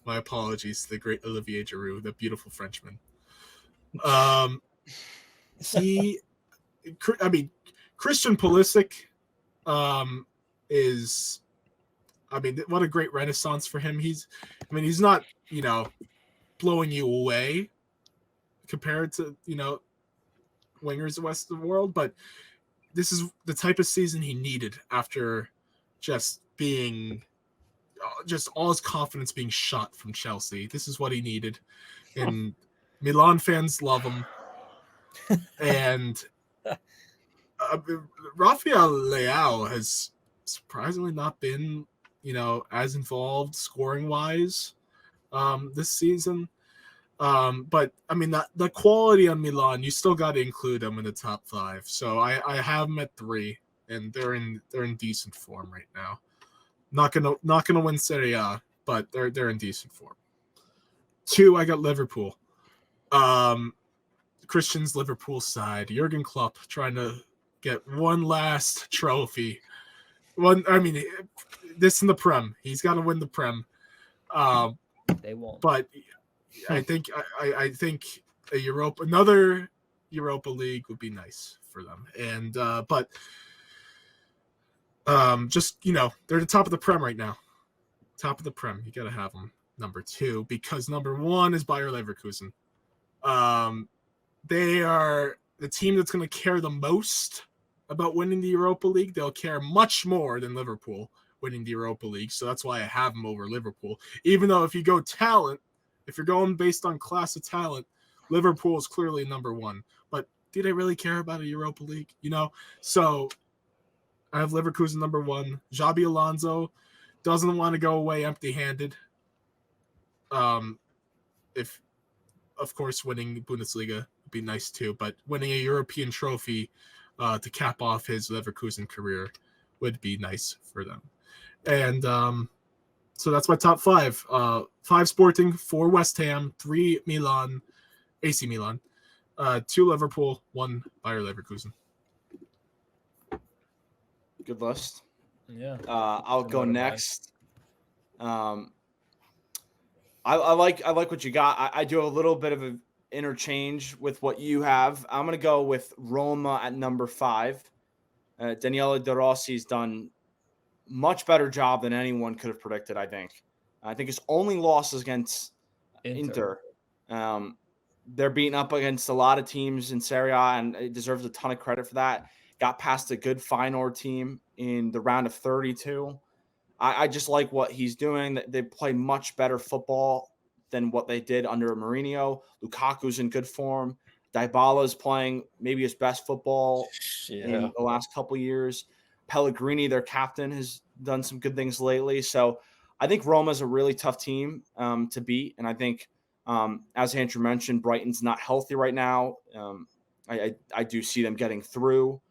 My apologies to the great Olivier Giroud, the beautiful Frenchman. Christian Pulisic is, what a great renaissance for him. He's not, blowing you away compared to, wingers the west of the world, but this is the type of season he needed after just being, all his confidence being shot from Chelsea. This is what he needed. And Milan fans love him. And Rafael Leao has surprisingly not been, as involved scoring wise this season. But the quality on Milan, you still got to include them in the top 5. So I have them at 3, and they're in decent form right now. Not gonna win Serie A, but they're in decent form. 2, I got Liverpool. Christian's Liverpool side. Jurgen Klopp trying to get one last trophy. This in the Prem. He's got to win the Prem. They won't. But I think another Europa League would be nice for them. And they're the top of the Prem right now. Top of the Prem. You got to have them number 2 because number 1 is Bayer Leverkusen. They are the team that's going to care the most about winning the Europa League. They'll care much more than Liverpool winning the Europa League. So that's why I have them over Liverpool. Even though if you go talent, if you're going based on class of talent, Liverpool is clearly number 1. But do they really care about a Europa League? So I have Leverkusen number 1. Xabi Alonso doesn't want to go away empty-handed. If, of course, winning Bundesliga would be nice too, but winning a European trophy to cap off his Leverkusen career would be nice for them. And so that's my top 5. 5 Sporting, 4 West Ham, 3 Milan, AC Milan, 2 Liverpool, 1 Bayer Leverkusen. Good list. Yeah. I'll go next. I like what you got. I do a little bit of an interchange with what you have. I'm going to go with Roma at number 5. Daniele De Rossi's done much better job than anyone could have predicted, I think. I think his only loss is against Inter. They're beating up against a lot of teams in Serie A, and it deserves a ton of credit for that. Got past a good Feyenoord team in the round of 32. I just like what he's doing. They play much better football than what they did under Mourinho. Lukaku's in good form. Dybala's playing maybe his best football in the last couple of years. Pellegrini, their captain, has done some good things lately. So I think Roma's a really tough team to beat. And I think, as Andrew mentioned, Brighton's not healthy right now. I do see them getting through.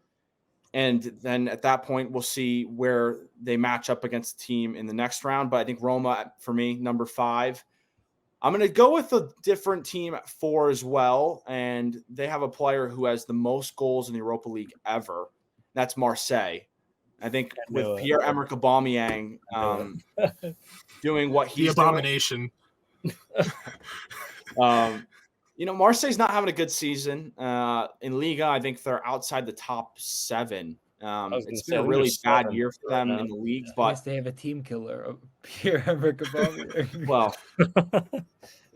And then at that point, we'll see where they match up against the team in the next round. But I think Roma, for me, number 5. I'm going to go with a different team at 4 as well. And they have a player who has the most goals in the Europa League ever. That's Marseille. I think with Pierre-Emerick Aubameyang doing what he's the abomination. Marseille's not having a good season. In Liga, I think they're outside the top 7. It's been a really bad year for them in the league. But they have a team killer, Pierre-Emerick Aubameyang. Well,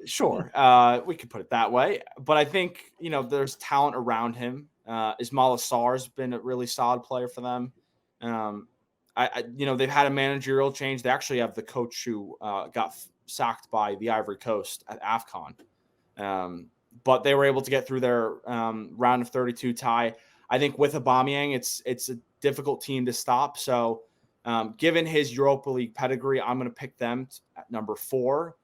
sure. We could put it that way. But I think, there's talent around him. Ismail Assar's been a really solid player for them. They've had a managerial change. They actually have the coach who got sacked by the Ivory Coast at AFCON. But they were able to get through their round of 32 tie. I think with Aubameyang, it's a difficult team to stop. So given his Europa League pedigree, I'm going to pick them at number 4.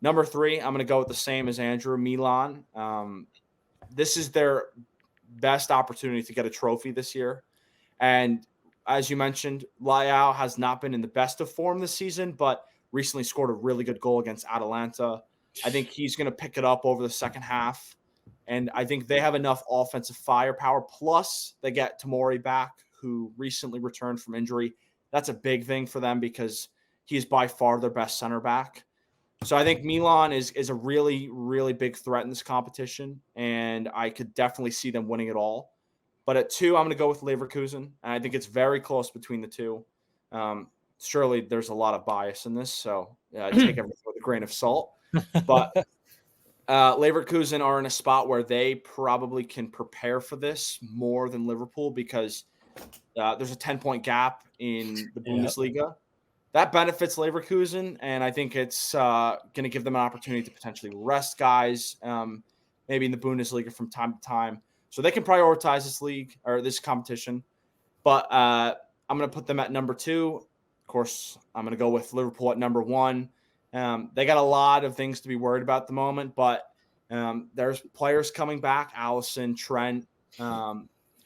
Number 3, I'm going to go with the same as Andrew, Milan. This is their best opportunity to get a trophy this year. And as you mentioned, Leao has not been in the best of form this season, but recently scored a really good goal against Atalanta. I think he's going to pick it up over the second half. And I think they have enough offensive firepower. Plus, they get Tomori back, who recently returned from injury. That's a big thing for them because he's by far their best center back. So I think Milan is a really, really big threat in this competition, and I could definitely see them winning it all. But at 2, I'm going to go with Leverkusen, and I think it's very close between the two. Surely there's a lot of bias in this, so take everything with a grain of salt. But Leverkusen are in a spot where they probably can prepare for this more than Liverpool because there's a 10-point gap in the Bundesliga. That benefits Leverkusen, and I think it's going to give them an opportunity to potentially rest guys, maybe in the Bundesliga from time to time, so they can prioritize this league or this competition. But I'm going to put them at number 2. Of course, I'm going to go with Liverpool at number 1. They got a lot of things to be worried about at the moment, but there's players coming back: Alisson, Trent,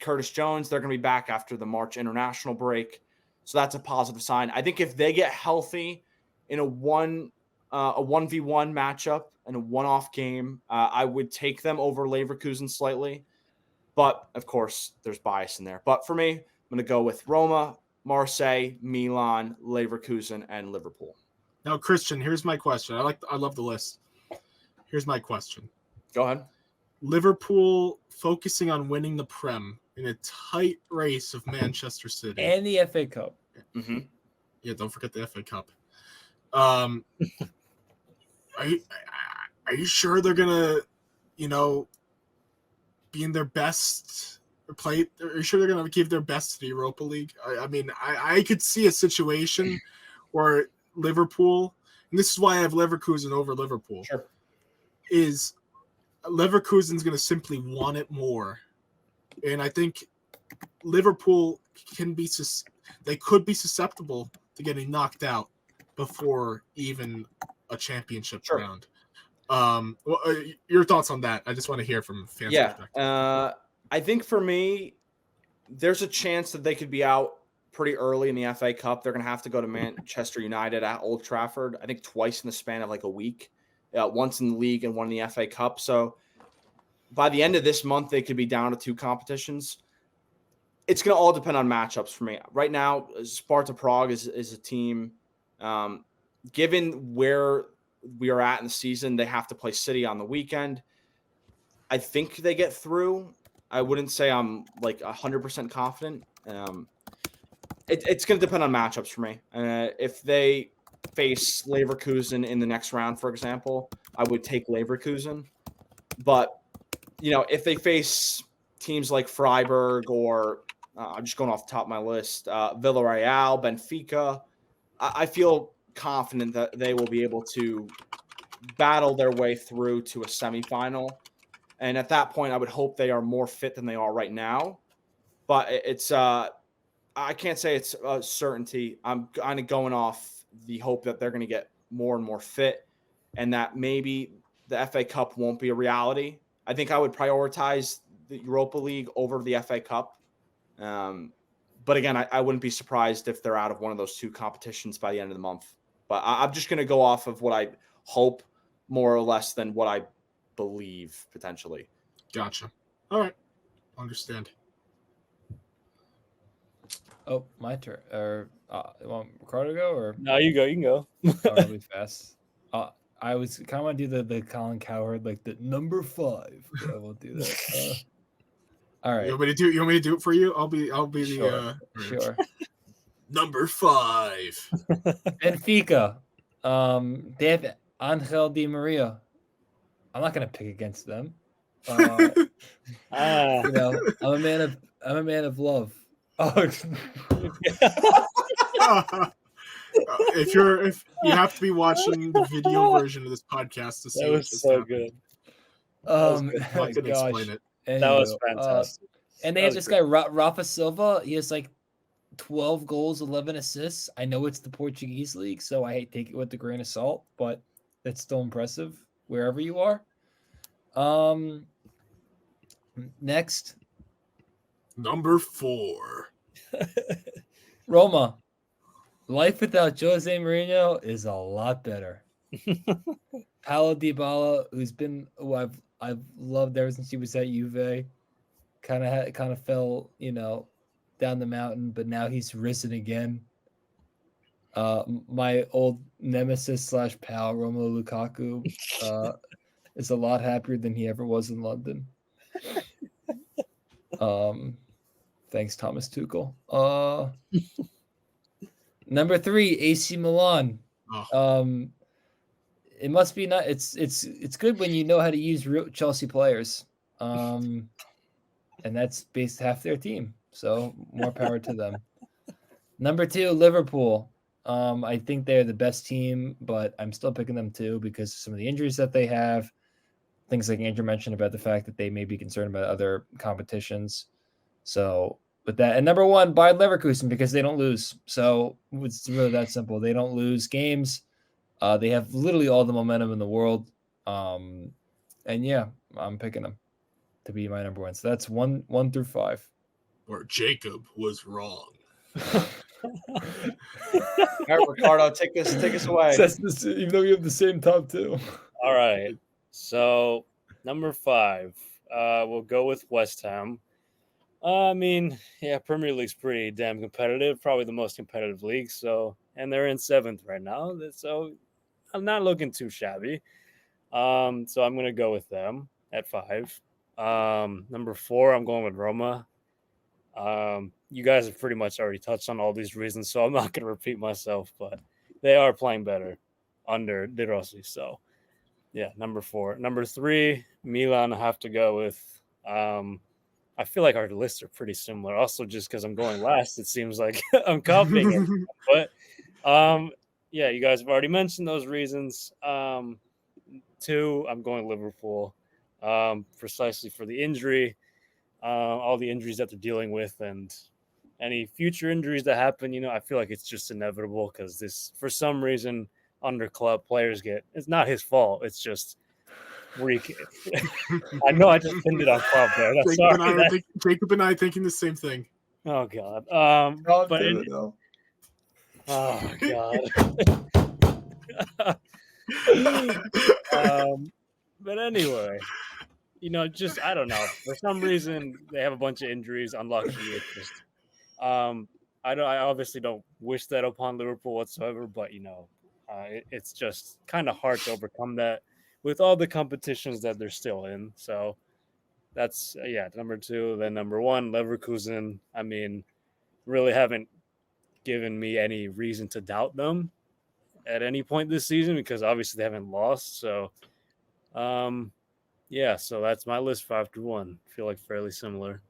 Curtis Jones. They're going to be back after the March international break. So that's a positive sign. I think if they get healthy in a 1v1 matchup and a one-off game, I would take them over Leverkusen slightly. But, of course, there's bias in there. But for me, I'm going to go with Roma, Marseille, Milan, Leverkusen, and Liverpool. Now, Christian, here's my question. I love the list. Here's my question. Go ahead. Liverpool focusing on winning the Prem in a tight race of Manchester City and the FA Cup. Mm-hmm. Yeah, don't forget the FA Cup. Are you sure they're gonna, be in their best play? Are you sure they're gonna give their best to the Europa League? I mean, I could see a situation where Liverpool, and this is why I have Leverkusen over Liverpool. Sure. Is Leverkusen's gonna simply want it more. And I think Liverpool could be susceptible to getting knocked out before even a championship round. Your thoughts on that? I just want to hear from fans' perspective. I think for me, there's a chance that they could be out pretty early in the FA Cup. They're going to have to go to Manchester United at Old Trafford, I think twice in the span of like a week, once in the league and one in the FA Cup. So by the end of this month, they could be down to 2 competitions. It's going to all depend on matchups for me. Right now, Sparta Prague is a team, given where we are at in the season, they have to play City on the weekend. I think they get through. I wouldn't say I'm like 100% confident. It's going to depend on matchups for me. If they face Leverkusen in the next round, for example, I would take Leverkusen. But if they face teams like Freiburg or I'm just going off the top of my list, Villarreal, Benfica, I feel confident that they will be able to battle their way through to a semifinal. And at that point, I would hope they are more fit than they are right now. But it's I can't say it's a certainty. I'm kind of going off the hope that they're going to get more and more fit and that maybe the FA Cup won't be a reality. I think I would prioritize the Europa League over the FA Cup. But again, I wouldn't be surprised if they're out of one of those 2 competitions by the end of the month. But I'm just going to go off of what I hope more or less than what I believe potentially. Gotcha. All right. Understand. Oh, my turn. Or you want Ricardo to go or? No, you go. You can go. Really fast. I was kind of want to do the Colin Cowherd, like the number 5. I won't do that. All right. You want me to do it for you? I'll be Sure. Sure. Number 5. Benfica. They have Angel Di Maria. I'm not gonna pick against them. I'm a man of love. Oh. If you have to be watching the video version of this podcast to see that was so good. I'm not gonna explain it. And, that was fantastic. And they have this guy Rafa Silva. He has like 12 goals, 11 assists. I know it's the Portuguese league, so I take it with a grain of salt, but that's still impressive wherever you are. Next, number 4. Roma. Life without Jose Mourinho is a lot better. Paulo Dybala, who I've loved ever since he was at Juve, kind of fell, down the mountain, but now he's risen again. My old nemesis / pal Romelu Lukaku is a lot happier than he ever was in London. Thanks, Thomas Tuchel. Number 3, AC Milan. Oh. It must be not. It's good when you know how to use real Chelsea players. And that's based half their team. So more power to them. Number 2, Liverpool. I think they're the best team, but I'm still picking them too because of some of the injuries that they have. Things like Andrew mentioned about the fact that they may be concerned about other competitions. So with that, and number 1, Bayern Leverkusen, because they don't lose. So it's really that simple. They don't lose games. They have literally all the momentum in the world. And yeah, I'm picking them to be my number 1. So that's 1 through 5. Or Jacob was wrong. All right, Ricardo, take us away. Even though we have the same top 2. All right. So number 5, we'll go with West Ham. I mean, yeah, Premier League's pretty damn competitive, probably the most competitive league. So, and they're in 7th right now. So I'm not looking too shabby. So I'm gonna go with them at 5. Number 4, I'm going with Roma. You guys have pretty much already touched on all these reasons, so I'm not going to repeat myself, but they are playing better under De Rossi. So, yeah, number 4. Number 3, Milan, I have to go with. I feel like our lists are pretty similar. Also, just because I'm going last, it seems like I'm copying it. But, yeah, you guys have already mentioned those reasons. 2, I'm going Liverpool, precisely for the injury. All the injuries that they're dealing with and any future injuries that happen, I feel like it's just inevitable because this, for some reason, under club players it's not his fault. It's just I know I just pinned it on club there. Jacob and I thinking the same thing. Oh God. Oh God. But anyway. Just I don't know. For some reason, they have a bunch of injuries. Unlucky. It's just, I obviously don't wish that upon Liverpool whatsoever. But it's just kind of hard to overcome that with all the competitions that they're still in. So that's number 2. Then number 1, Leverkusen. I mean, really haven't given me any reason to doubt them at any point this season because obviously they haven't lost. So, yeah, so that's my list 5 to 1. I feel like fairly similar.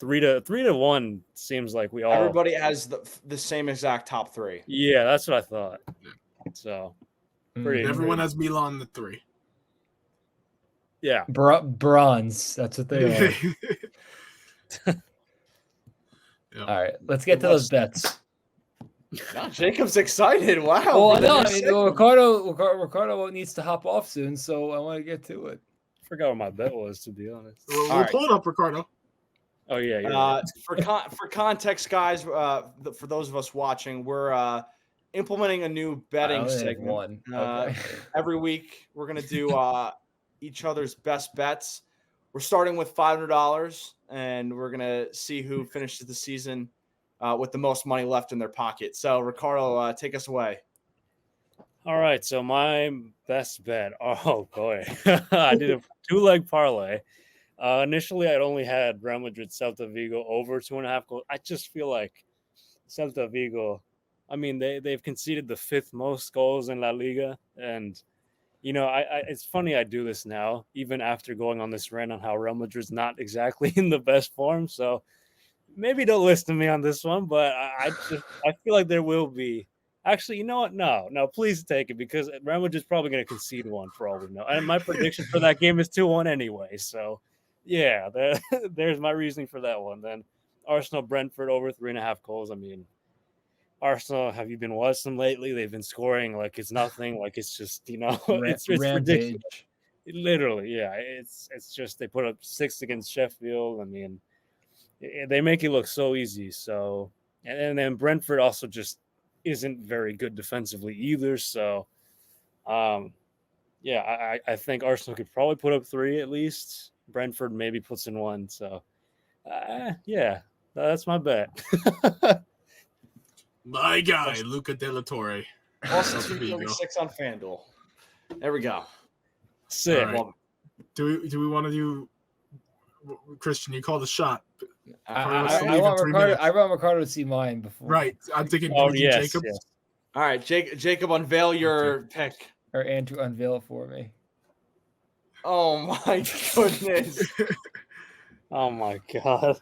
3 to 1 seems like we all. Everybody has the same exact top 3. Yeah, that's what I thought. So everyone has Milan the 3. Yeah, bronze. That's what they are. Yeah. All right, let's get to those bets. Now Jacob's excited. Wow. Well, no, I mean, Ricardo needs to hop off soon, so I want to get to it. Forgot what my bet was, to be honest. We'll pull it up, Ricardo. Oh yeah. Right. For context, guys, for those of us watching, we're implementing a new betting segment. Every week, we're gonna do each other's best bets. We're starting with $500, and we're gonna see who finishes the season with the most money left in their pocket. So, Ricardo, take us away. All right, so my best bet. Oh boy, I did a 2-leg parlay. Initially, I'd only had Real Madrid Celta Vigo over 2.5 goals. I just feel like Celta Vigo. I mean, they've conceded the 5th most goals in La Liga, and it's funny I do this now, even after going on this rant on how Real Madrid's not exactly in the best form. So maybe don't listen to me on this one, but I feel like there will be. Actually, you know what? No, please take it because Real Madrid's probably going to concede 1 for all we know. And my prediction for that game is 2-1 anyway. So, yeah, there's my reasoning for that one. Then Arsenal Brentford over 3.5 goals. I mean, Arsenal, have you been watching them lately? They've been scoring like it's nothing. Like it's just it's ridiculous. Literally, yeah. It's just they put up 6 against Sheffield. I mean, they make it look so easy. So, and then Brentford also just isn't very good defensively either. So, yeah, I think Arsenal could probably put up 3 at least. Brentford maybe puts in 1. So, yeah, that's my bet. My guy, Luca De La Torre. Plus That's Vigo. 236 on FanDuel. There we go. Sick. All right. Do we want to do Christian? You call the shot. I want Ricardo to see mine before. Right. I'm thinking. Oh, do yes, Jacob? yes. All right, Jacob, unveil your pick. Or Andrew, unveil it for me. Oh my goodness. Oh my god.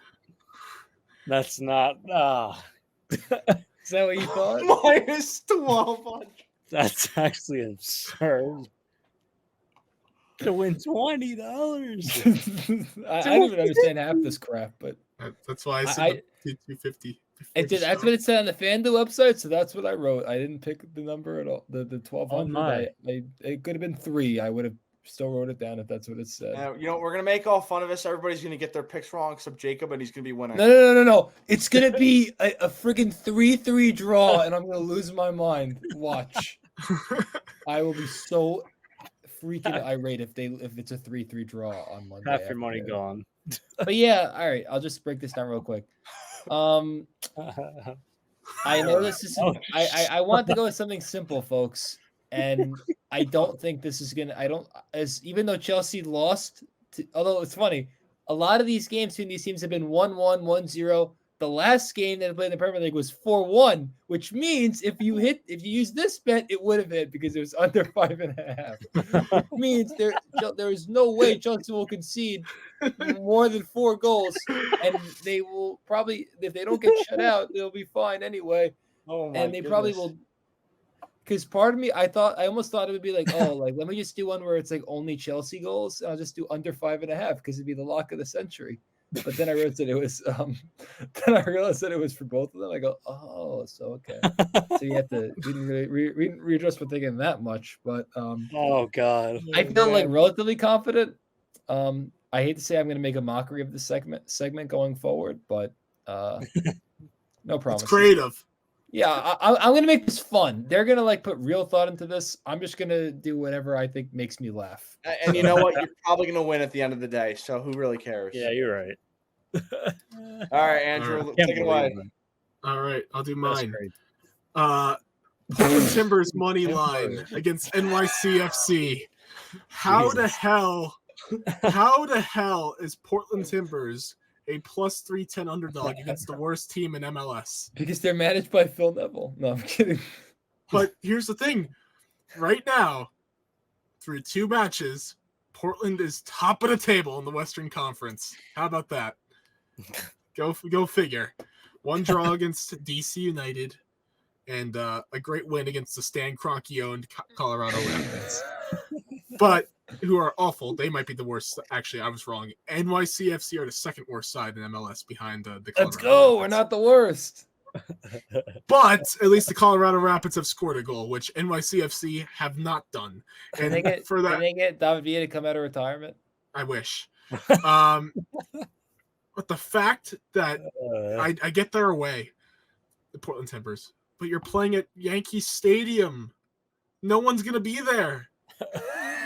That's not Is that what you thought? Minus 1200. that's actually absurd. To win $20. I don't even understand half this crap, but That's why I said 250. that's what it said on the FanDuel website, so that's what I wrote. I didn't pick the number at all. The 1200. It could have been 3. I would have still wrote it down if that's what it said. We're gonna make all fun of us. Everybody's gonna get their picks wrong except Jacob, and he's gonna be winning. No. It's gonna be a freaking 3-3 draw, and I'm gonna lose my mind. Watch. I will be so freaking irate if it's a 3-3 draw on Monday. Half your money gone. But yeah, all right. I'll just break this down real quick. I know this is. I want to go with something simple, folks, and I don't think this is gonna. Even though Chelsea lost, although it's funny, a lot of these games between these teams have been 1-1, 1-0. The last game that they played in the Premier League was 4-1, which means if you use this bet, it would have hit because it was under 5.5. It means there is no way Chelsea will concede more than 4 goals, and they will probably, if they don't get shut out, they'll be fine anyway. Oh my and they probably will. Because part of me, I almost thought it would be like, let me just do one where it's like only Chelsea goals. And I'll just do under 5.5 because it'd be the lock of the century. But then I realized that it was. Then I realized that it was for both of them. I go, so okay. So you have to. We didn't really readjust for thinking that much, but oh god, I feel like relatively confident. I hate to say I'm going to make a mockery of the segment going forward, but no promise. It's creative. Yeah, I'm going to make this fun. They're going to put real thought into this. I'm just going to do whatever I think makes me laugh. And you know what? You're probably going to win at the end of the day. So who really cares? Yeah, you're right. All right, Andrew, take it away. All right, I'll do mine. Portland Timbers money line against NYCFC. How the hell is Portland Timbers a plus 310 underdog against the worst team in MLS? Because they're managed by Phil Neville. No, I'm kidding. But here's the thing. Right now, through 2 matches, Portland is top of the table in the Western Conference. How about that? Go figure. 1 draw against DC United and a great win against the Stan Kroenke-owned Colorado Rapids. But who are awful. They might be the worst. Actually, I was wrong. NYCFC are the second worst side in MLS behind the Colorado Let's go. Rapids. We're not the worst. But at least the Colorado Rapids have scored a goal, which NYCFC have not done. And Can they get David Villa to come out of retirement? I wish. But the fact that I get their away, the Portland Timbers, but you're playing at Yankee Stadium. No one's going to be there.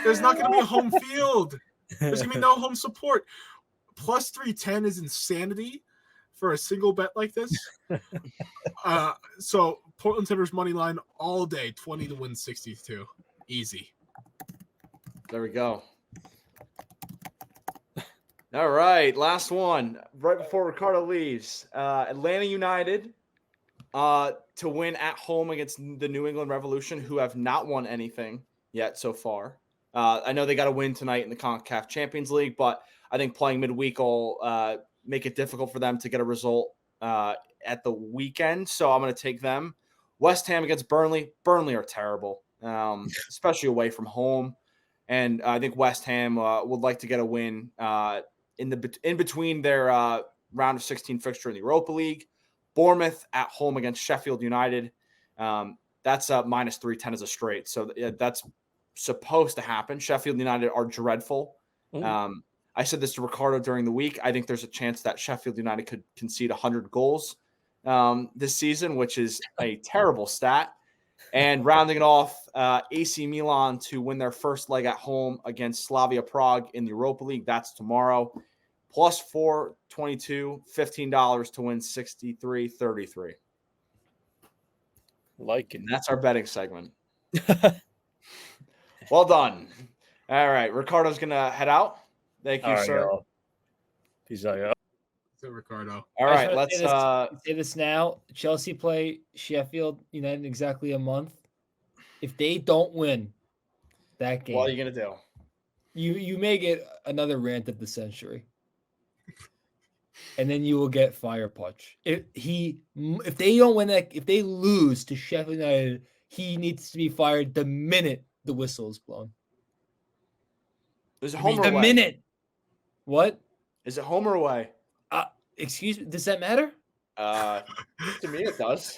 There's not going to be a home field. There's going to be no home support. Plus 310 is insanity for a single bet like this. So Portland Timbers money line all day, 20 to win 62. Easy. There we go. All right, last one. Right before Ricardo leaves, Atlanta United to win at home against the New England Revolution, who have not won anything yet so far. I know they got a win tonight in the CONCACAF Champions League, but I think playing midweek will make it difficult for them to get a result at the weekend. So I'm going to take them. West Ham against Burnley. Burnley are terrible, especially away from home. And I think West Ham would like to get a win in between their round of 16 fixture in the Europa League. Bournemouth at home against Sheffield United. That's minus 310 as a straight. So that's supposed to happen. Sheffield United are dreadful. I said this to Ricardo during the week. I think there's a chance that Sheffield United could concede 100 goals this season, which is a terrible stat. And rounding it off, AC Milan to win their first leg at home against Slavia Prague in the Europa League. That's tomorrow. Plus 422, $15 to win 63-33. Like it. And that's our betting segment. Well done. All right, Ricardo's gonna head out. Thank you, All right, sir. y'all. Peace out, y'all. So Ricardo. All I just right, wanna let's say this now. Chelsea play Sheffield United in exactly a month. If they don't win that game, what are you gonna do? you may get another rant of the century. And then you will get fire punch. If they don't win that, if they lose to Sheffield United, he needs to be fired the minute the whistle is blown. Is it You home mean or The away? minute. What? Is it home or away? Excuse me. Does that matter? To me it does.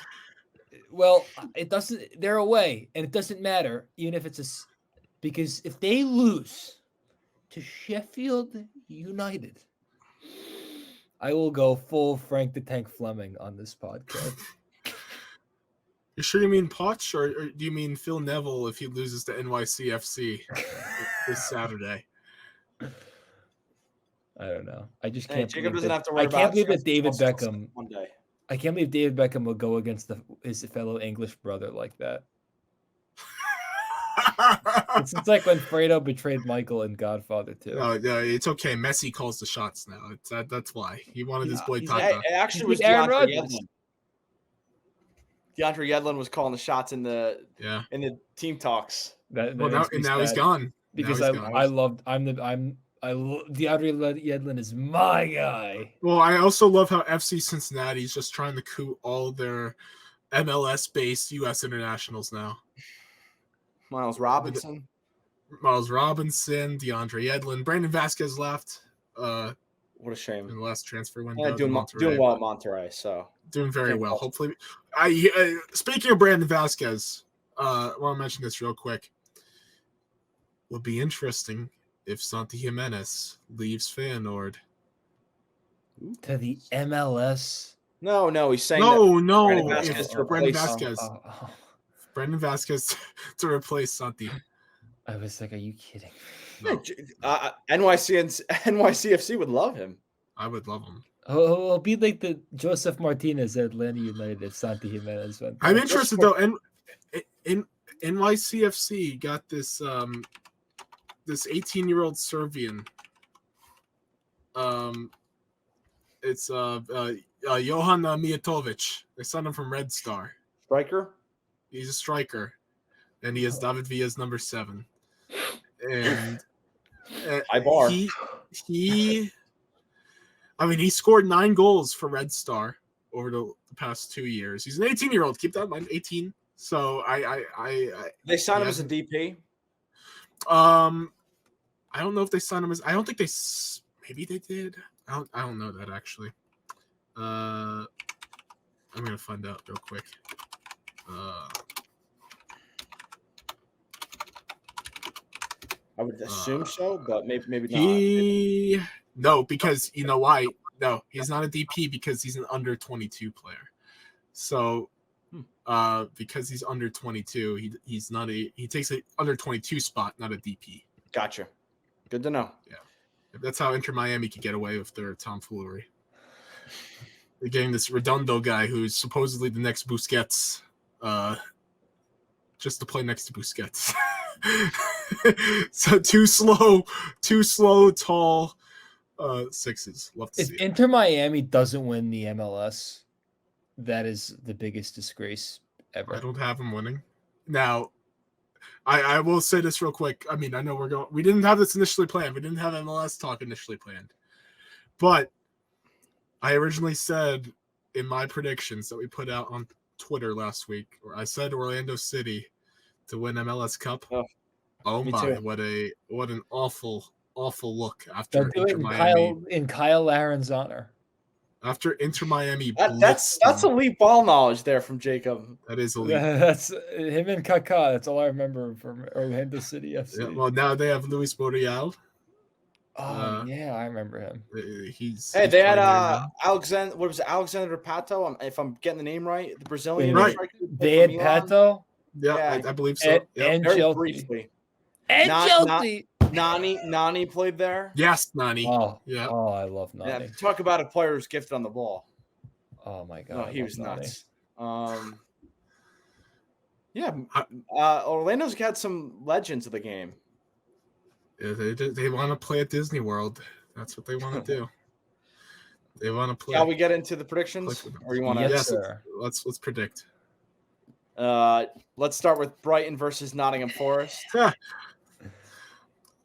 Well, it doesn't. They're away, and it doesn't matter, even if it's because if they lose to Sheffield United, I will go full Frank the Tank Fleming on this podcast. You sure you mean Poch, or do you mean Phil Neville if he loses to NYCFC this Saturday? I don't know. I just Hey, can't. Jacob believe doesn't that, have to worry I about can't believe that Chelsea David Chelsea Beckham. one day. I can't believe David Beckham will go against his fellow English brother like that. It's like when Fredo betrayed Michael in Godfather 2. No, it's okay. Messi calls the shots now. That's why he wanted his boy he's Tata. It actually was He's like Aaron DeAndre Rodgers. Yedlin. DeAndre Yedlin was calling the shots in the team talks. That Well, makes me now he's sad gone. because Now he's gone. DeAndre Yedlin is my guy. Well, I also love how FC Cincinnati is just trying to coup all their MLS-based U.S. internationals now. Miles Robinson. DeAndre Yedlin, Brandon Vasquez left. What a shame. In the last transfer window. Yeah, doing well at Monterrey, so doing very Can't well. help. Hopefully, speaking of Brandon Vasquez, I want to mention this real quick. Would be interesting if Santi Jimenez leaves Feyenoord. To the MLS. No, he's saying No, Brandon Vasquez to Brandon replace- Vasquez. Brandon Vasquez to replace Santi. I was like, are you kidding? No, NYCFC would love him. I would love him. Oh, it'll be like the Joseph Martinez at Atlanta United if Santi Jimenez went there. I'm interested though, and in NYCFC got this this 18-year-old Serbian. It's Johan Mijatovic. They signed him from Red Star. Striker? He's a striker, and he has David Villa's number 7. And High bar. he scored 9 goals for Red Star over the past 2 years. He's an 18-year-old. Keep that in mind, 18. So They signed him as a DP. I don't know if they signed him as. I don't think they. Maybe they did. I don't know that actually. I'm gonna find out real quick. I would assume so, but maybe not. No, because you know why? No, he's not a DP because he's an under 22 player. So, because he's under 22, he's not he takes an under 22 spot, not a DP. Gotcha. Good to know. Yeah, that's how Inter Miami could get away with their tomfoolery. They're getting this Redondo guy who's supposedly the next Busquets, just to play next to Busquets. So too slow, tall, 6s. Love to If see it. Inter Miami doesn't win the MLS, that is the biggest disgrace ever. I don't have him winning. Now, I will say this real quick. I mean, I know we didn't have this initially planned. We didn't have MLS talk initially planned. But I originally said in my predictions that we put out on Twitter last week, where I said Orlando City to win MLS Cup. Oh me my, too. what an awful look after They'll do it Inter Miami. in Kyle Laren's honor. After Inter Miami, That's blitzed them. elite ball knowledge there from Jacob. That is elite. That's him and Kaká. That's all I remember from Orlando City FC. Yeah, well, now they have Luis Muriel. Yeah, I remember him. He's Hey, he's they had playing there now. Alexander. What was it? Alexander Pato? If I'm getting the name right, the Brazilian. Right. striker who played They for had Milan. Pato Yeah, I believe so. Yep. and Very Chelsea. briefly. And Not- Chelsea. Nani played there. Yes, Nani. Oh, Yeah. oh, I love Yeah, Nani. talk about a player who's gifted on the ball. Oh my god. No, I he love was Nani. nuts. Yeah, Orlando's got some legends of the game. They want to play at Disney World. That's what they want to do. They want to play. Shall we get into the predictions, or you want to? Yes, sir. Let's predict. Let's start with Brighton versus Nottingham Forest.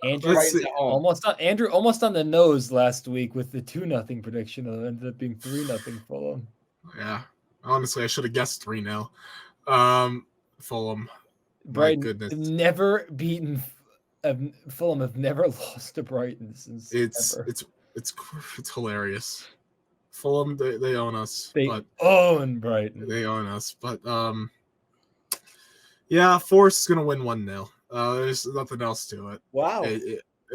Andrew, almost on the nose last week with the 2-0 prediction. It ended up being 3-0 Fulham. Yeah, honestly, I should have guessed 3-0. Fulham. Brighton, my goodness, never beaten. Fulham have never lost to Brighton since. It's hilarious. Fulham, they own us. They own Brighton. They own us, but yeah, Forest is gonna win 1-0. There's nothing else to it. Wow.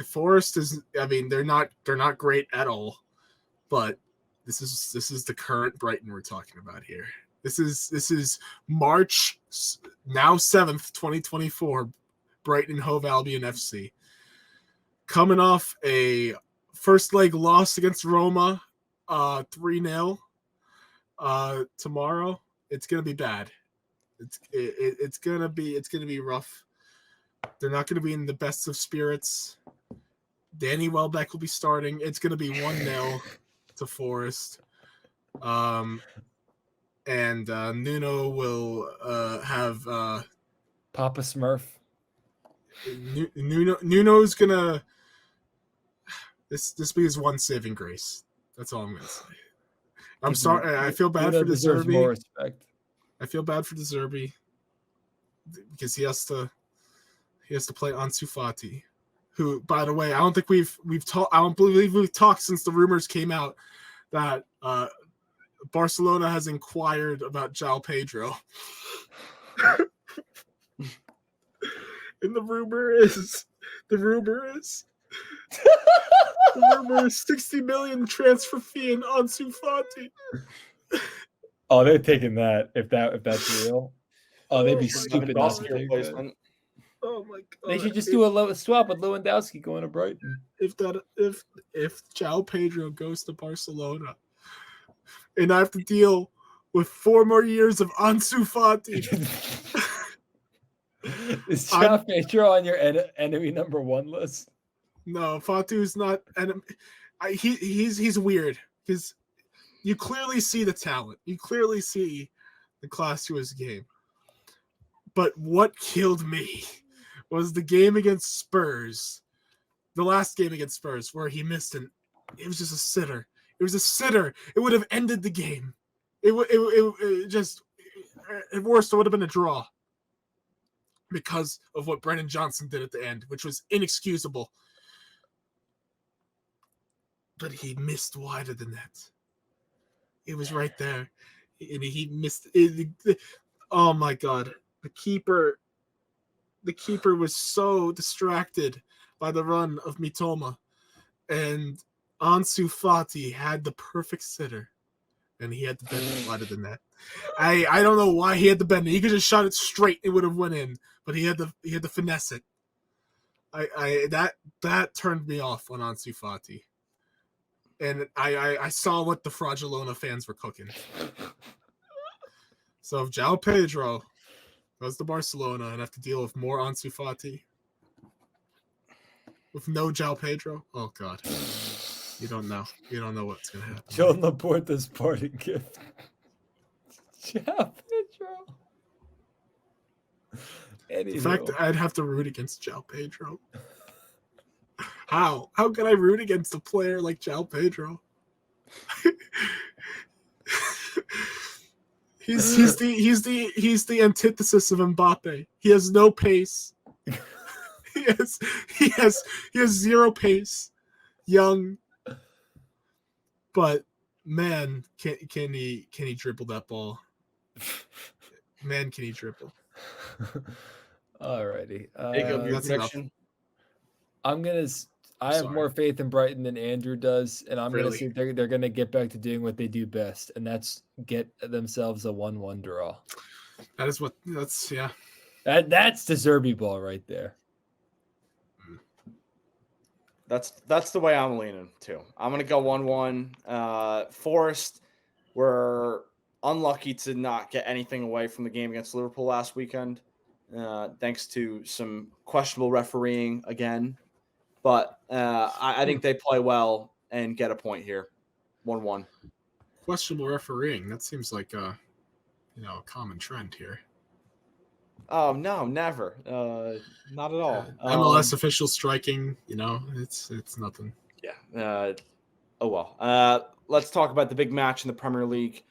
Forest is. I mean, they're not great at all, but this is the current Brighton we're talking about here. This is March now 7th, 2024. Brighton Hove Albion FC coming off a first leg loss against Roma, 3-0. Tomorrow, it's gonna be bad. It's gonna be rough. They're not gonna be in the best of spirits. Danny Welbeck will be starting. It's gonna be 1-0 to Forest. And Nuno will have Papa Smurf. Nuno's gonna this be his one saving grace. That's all I'm gonna say. I'm sorry. I feel bad for De Zerbi. More respect. I feel bad for De Zerbi because he has to play Ansu Fati, who, by the way, I don't think we've talked. I don't believe we've talked since the rumors came out that Barcelona has inquired about João Pedro. And the rumor is 60 million transfer fee in Ansu Fati. Oh, they're taking that if that's real. Oh, they'd be stupid not to take that. Oh my god! They should just do a swap with Lewandowski going to Brighton. If João Pedro goes to Barcelona, and I have to deal with 4 more years of Ansu Fati. Is João Pedro on your enemy number 1 list? No, Fatu's not enemy. He's weird because you clearly see the talent. You clearly see the class to his game. But what killed me was the game against Spurs, the last game against Spurs, where he missed it was just a sitter. It was a sitter. It would have ended the game. It just, at worst, it would have been a draw because of what Brennan Johnson did at the end, which was inexcusable. But he missed wide of the net. It was right there. And he missed it. Oh my God. The keeper was so distracted by the run of Mitoma. And Ansu Fati had the perfect sitter. And he had to bend it wider than that. I don't know why he had to bend it. He could just shot it straight, it would have went in. But he had to finesse it. That turned me off on Ansu Fati. And I saw what the Fraudulona fans were cooking. So if João Pedro goes to Barcelona and have to deal with more Ansu Fati with no João Pedro, oh God. You don't know. You don't know what's going to happen. John Laporta's parting gift. João Pedro. In fact, I'd have to root against João Pedro. How? How can I root against a player like João Pedro? He's the antithesis of Mbappe. He has no pace. He has zero pace. Young, but man, can he dribble that ball? Man, can he dribble? Alrighty. Jacob, your prediction? I have more faith in Brighton than Andrew does, and I'm Really? gonna say they're gonna get back to doing what they do best, and that's get themselves a 1-1 draw. That's yeah. That's the Zerbi ball right there. That's the way I'm leaning too. I'm gonna go 1-1. Forest were unlucky to not get anything away from the game against Liverpool last weekend, thanks to some questionable refereeing again. But I think they play well and get a point here, 1-1. Questionable refereeing. That seems like a common trend here. Oh no, never, not at all. MLS official striking. It's nothing. Yeah. Oh well. Let's talk about the big match in the Premier League: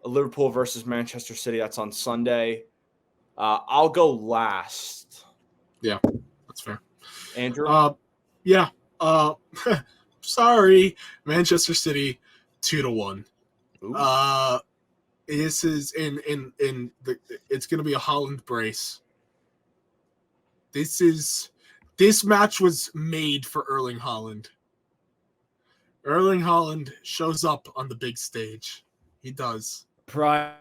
Liverpool versus Manchester City. That's on Sunday. I'll go last. Yeah, that's fair. Andrew. Yeah. Sorry, Manchester City, 2-1. Ooh. This is it's going to be a Haaland brace. This match was made for Erling Haaland. Erling Haaland shows up on the big stage. He does. Prime.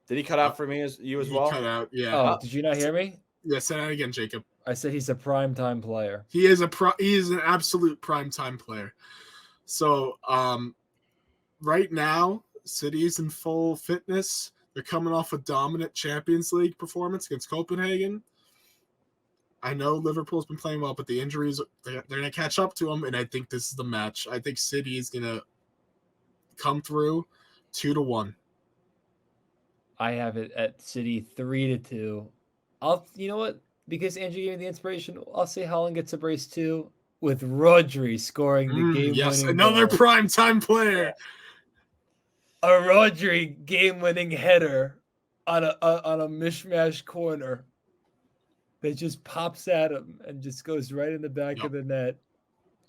Did he cut out for me as well? He cut out. Yeah. Oh, did you not hear me? Yeah. Say that again, Jacob. I said he's a primetime player. He is an absolute primetime player. So, right now, City is in full fitness. They're coming off a dominant Champions League performance against Copenhagen. I know Liverpool's been playing well, but the injuries, they're going to catch up to them, and I think this is the match. I think City is going to come through 2-1. I have it at City 3-2. You know what? Because Andrew gave me the inspiration, I'll say Haaland gets a brace too, with Rodri scoring the game-winning yes, another goal. primetime player. A Rodri game-winning header on a mishmash corner that just pops at him and just goes right in the back of the net.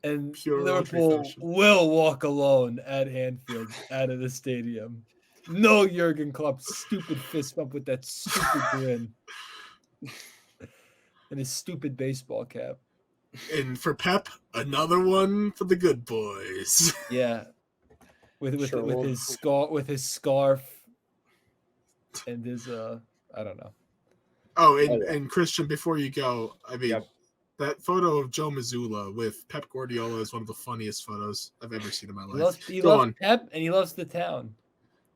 And Pure Liverpool will walk alone at Anfield out of the stadium. No Jurgen Klopp's stupid fist bump with that stupid grin and his stupid baseball cap. And for Pep, another one for the good boys. Yeah, with his scarf and his I don't know. Oh, and Christian, before you go, I mean, that photo of Joe Mazzulla with Pep Guardiola is one of the funniest photos I've ever seen in my life. He loves Pep and he loves the town.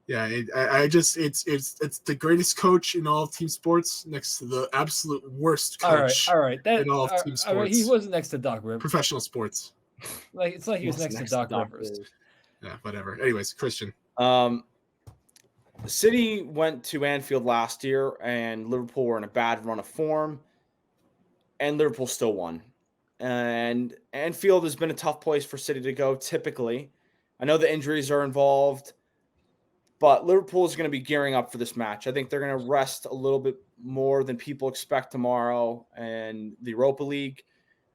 Yeah, it's the greatest coach in all of team sports, next to the absolute worst coach all right. in all of team sports. He wasn't next to Doc Rivers. Professional sports. It's like he was next to Doc Rivers. Yeah, whatever. Anyways, Christian. City went to Anfield last year, and Liverpool were in a bad run of form, and Liverpool still won. And Anfield has been a tough place for City to go typically. I know the injuries are involved, but Liverpool is going to be gearing up for this match. I think they're going to rest a little bit more than people expect tomorrow in the Europa League.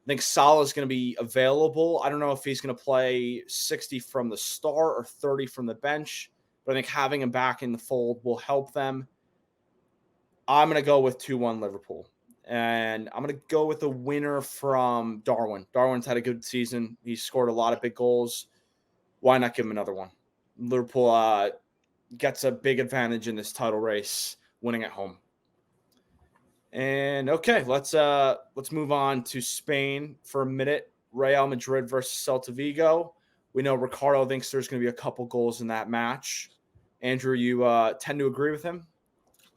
I think Salah is going to be available. I don't know if he's going to play 60 from the start or 30 from the bench, but I think having him back in the fold will help them. I'm going to go with 2-1 Liverpool. And I'm going to go with a winner from Darwin. Darwin's had a good season. He's scored a lot of big goals. Why not give him another one? Liverpool gets a big advantage in this title race, winning at home. And okay, let's move on to Spain for a minute. Real Madrid versus Celta Vigo. We know Ricardo thinks there's going to be a couple goals in that match. Andrew, you tend to agree with him?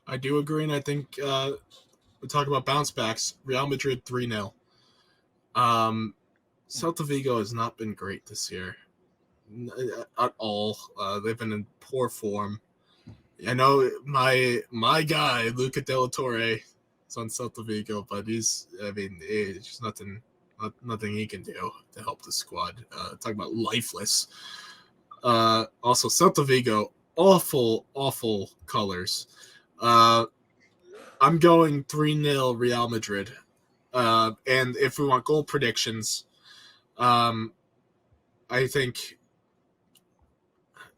I do agree, and I think we talk about bounce backs. Real Madrid 3-0. Celta Vigo has not been great this year at all. They've been in poor form. I know my guy Luca De La Torre is on Celta Vigo, but it's just nothing he can do to help the squad. Talking about lifeless. Also, Celta Vigo, awful colors. I'm going 3-0 Real Madrid. And if we want goal predictions, I think,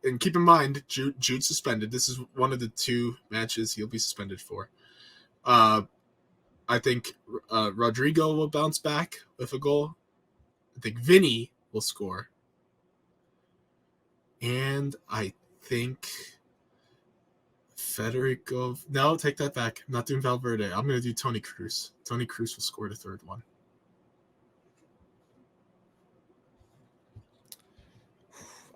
and keep in mind, Jude's suspended. This is one of the 2 matches he'll be suspended for. I think Rodrigo will bounce back with a goal. I think Vinny will score. And I think Federico... No, take that back. I'm not doing Valverde. I'm going to do Toni Kroos. Toni Kroos will score the 3rd one.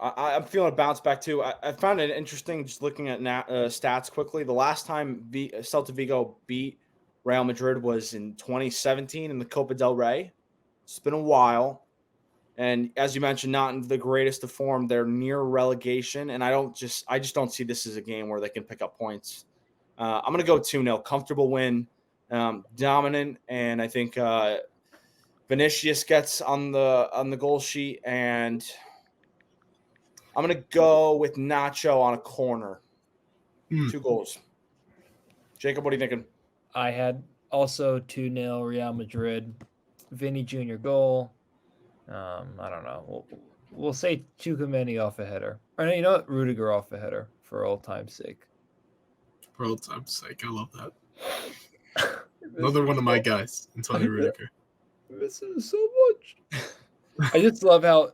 I'm feeling a bounce back too. I found it interesting just looking at stats quickly. The last time Celta Vigo beat Real Madrid was in 2017 in the Copa del Rey. It's been a while. And as you mentioned, not in the greatest of form. They're near relegation, and I just don't see this as a game where they can pick up points. I'm going to go 2-0. Comfortable win, dominant, and I think Vinicius gets on the goal sheet, and I'm going to go with Nacho on a corner. 2 goals. Jacob, what are you thinking? I had also 2-0 Real Madrid. Vinny Jr. goal. I don't know. We'll say Tchouaméni off a header. Or no, you know what? Rudiger off a header for old time's sake. For old time's sake, I love that. Another one of my guys, Antonio Rudiger. This is so much. I just love how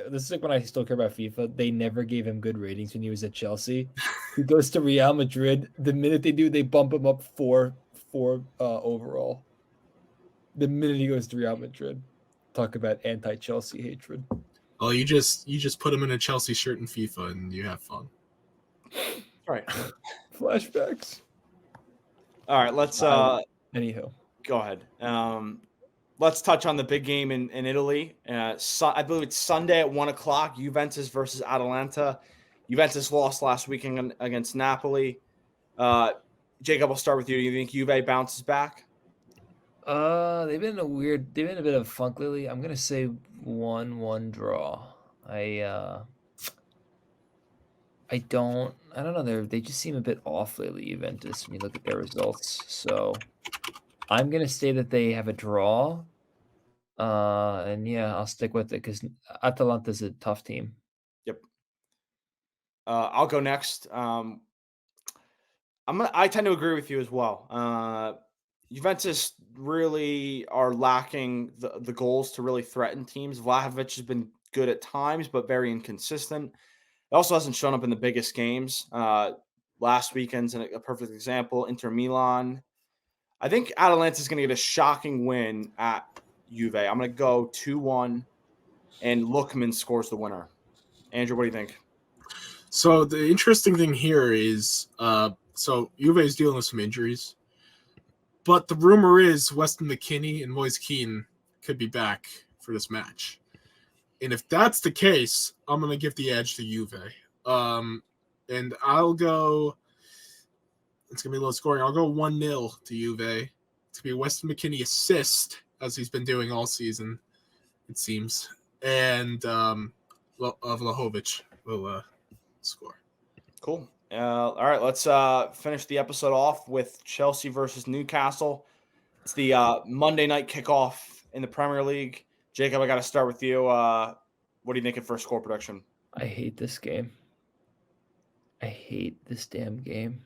this is like when I still care about FIFA. They never gave him good ratings when he was at Chelsea. He goes to Real Madrid. The minute they do, they bump him up four overall. The minute he goes to Real Madrid. Talk about anti-Chelsea hatred. Oh, you just put him in a Chelsea shirt in FIFA and you have fun. All right. Flashbacks. All right, let's anyhow. Go ahead. Let's touch on the big game in Italy. I believe it's Sunday at 1:00. Juventus versus Atalanta. Juventus lost last weekend against Napoli. Jacob, I'll start with you. Do you think Juve bounces back? They've been a bit of a funk lately. I'm gonna say 1-1 draw. I don't know. They just seem a bit off lately, Juventus, when you look at their results. So I'm gonna say that they have a draw. And yeah, I'll stick with it because Atalanta's a tough team. Yep. I'll go next. I tend to agree with you as well. Juventus really are lacking the goals to really threaten teams. Vlahovic has been good at times, but very inconsistent. It also hasn't shown up in the biggest games. Last weekend's a perfect example. Inter Milan. I think Atalanta is going to get a shocking win at Juve. I'm going to go 2-1, and Lookman scores the winner. Andrew, what do you think? So the interesting thing here is, so Juve is dealing with some injuries, but the rumor is Weston McKennie and Moise Kean could be back for this match. And if that's the case, I'm going to give the edge to Juve. And I'll go, it's going to be low scoring. I'll go 1-0 to Juve. It's going to be a Weston McKennie assist, as he's been doing all season, it seems. And Vlahovic will score. Cool. All right, let's finish the episode off with Chelsea versus Newcastle. It's the Monday night kickoff in the Premier League. Jacob, I got to start with you. What are you thinking for a score prediction? I hate this game. I hate this damn game.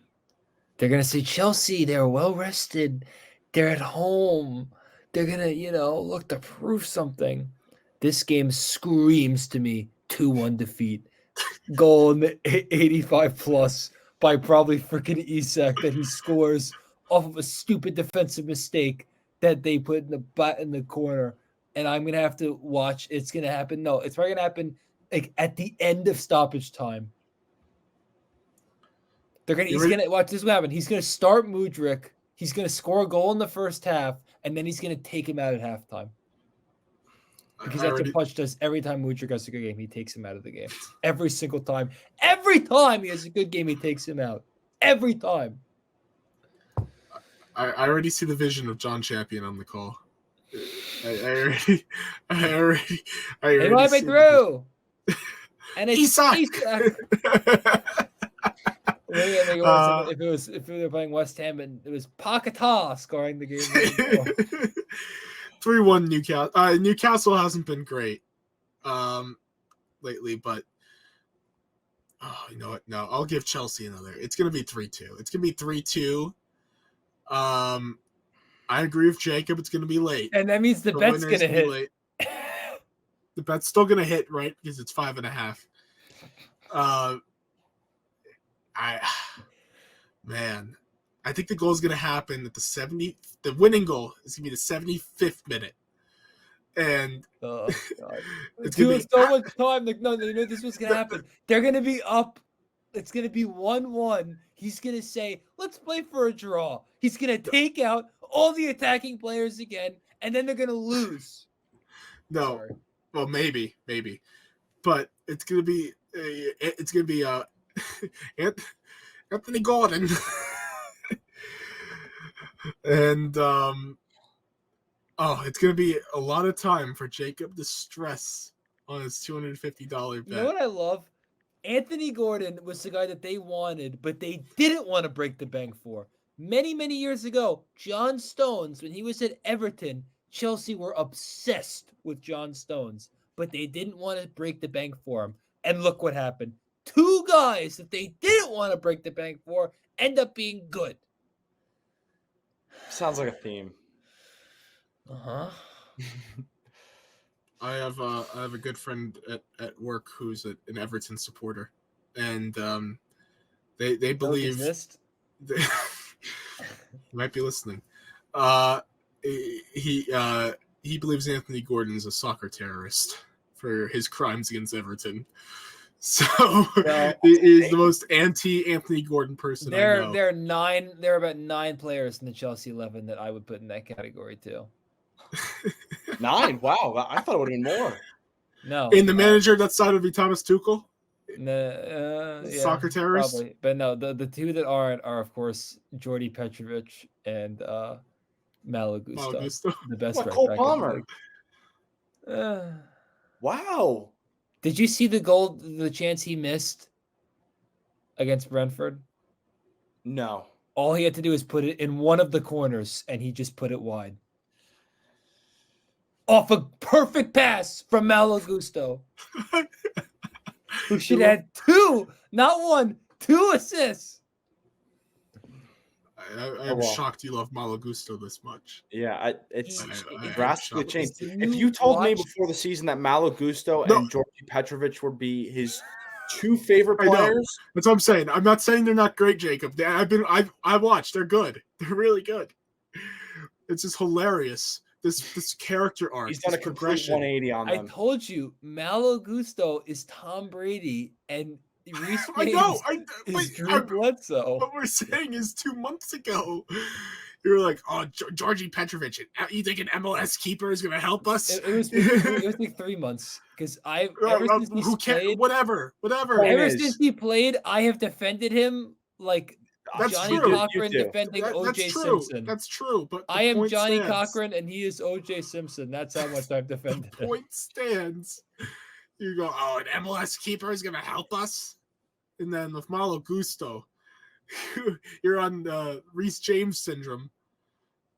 They're going to say, Chelsea, they're well rested. They're at home. They're going to, look to prove something. This game screams to me 2-1 defeat. Goal in the 85 plus by probably freaking Isak that he scores off of a stupid defensive mistake that they put in the corner. And I'm going to have to watch. It's going to happen. No, it's probably going to happen like at the end of stoppage time. He's going to watch this happen. He's going to start Mudryk. He's going to score a goal in the first half, and then he's going to take him out at halftime. Because that's what Punch does every time Mudryk has a good game. He takes him out of the game. Every single time. Every time he has a good game, he takes him out. Every time. I already see the vision of John Champion on the call. I already They might be through. And it's Isak. If they were playing West Ham and it was Paquetá scoring the game. 3-1 Newcastle. Newcastle hasn't been great lately, but you know what? No, I'll give Chelsea another. It's going to be 3-2. It's going to be 3-2. I agree with Jacob. It's going to be late. And that means the bet's going to hit. Late. The bet's still going to hit, right? Because it's 5.5. I think the goal is going to happen at the winning goal is going to be the 75th minute. And Oh God! it's Too gonna be so much time. Like, no, you know this was gonna happen. They're gonna be up. It's gonna be 1-1. He's gonna say, "Let's play for a draw." He's gonna take out all the attacking players again, and then they're gonna lose. no. Sorry. Well, maybe, but it's gonna be Anthony Gordon, and it's gonna be a lot of time for Jacob to stress on his $250 bet. You know what I love? Anthony Gordon was the guy that they wanted, but they didn't want to break the bank for. Many, many years ago, John Stones, when he was at Everton, Chelsea were obsessed with John Stones, but they didn't want to break the bank for him. And look what happened. 2 guys that they didn't want to break the bank for end up being good. Sounds like a theme. Uh-huh. I have a good friend at work who's an Everton supporter, and they Don't believe exist. they might be listening. He believes Anthony Gordon is a soccer terrorist for his crimes against Everton. So he is the most anti-Anthony Gordon person I know. There are about 9 players in the Chelsea 11 that I would put in that category too. 9? Wow, I thought it would have been more. No. In the manager, that side would be Thomas Tuchel. Yeah, Soccer terrorist. probably. But no, the 2 that aren't are of course Jordi Petrovic and Malo Gusto, the best What, right Cole back in the Palmer? league. Wow. Did you see the chance he missed against Brentford? No. All he had to do is put it in one of the corners, and he just put it wide. Off a perfect pass from Malo Gusto, who should have 2, not 1, 2 assists. I'm shocked you love Malo Gusto this much. Yeah, it's I drastically am changed. shocked. If you told me before the season that Malo Gusto No. and Jordi Petrovic would be his 2 favorite I know. players, That's what I'm saying. I'm not saying they're not great, Jacob. I watched. They're good. They're really good. It's just hilarious. This character arc. he's done a this complete progression. 180 on I them. told you, Malo Gusto is Tom Brady, and Reece I James know. is Drew Bledsoe. What we're saying is 2 months ago, you were like, "Oh, Georgie Petrovic. You think an MLS keeper is going to help us?" It was like 3 months because Who cares? Whatever. Point Since he played, I have defended him like That's Johnny true. Cochran You too. defending That's OJ true. Simpson. That's true. But the I am point Johnny stands. Cochran and he is OJ Simpson. That's how much I've defended The him. point stands. You go, "Oh, an MLS keeper is going to help us," and then with Malo Gusto, you're on the Reece James syndrome.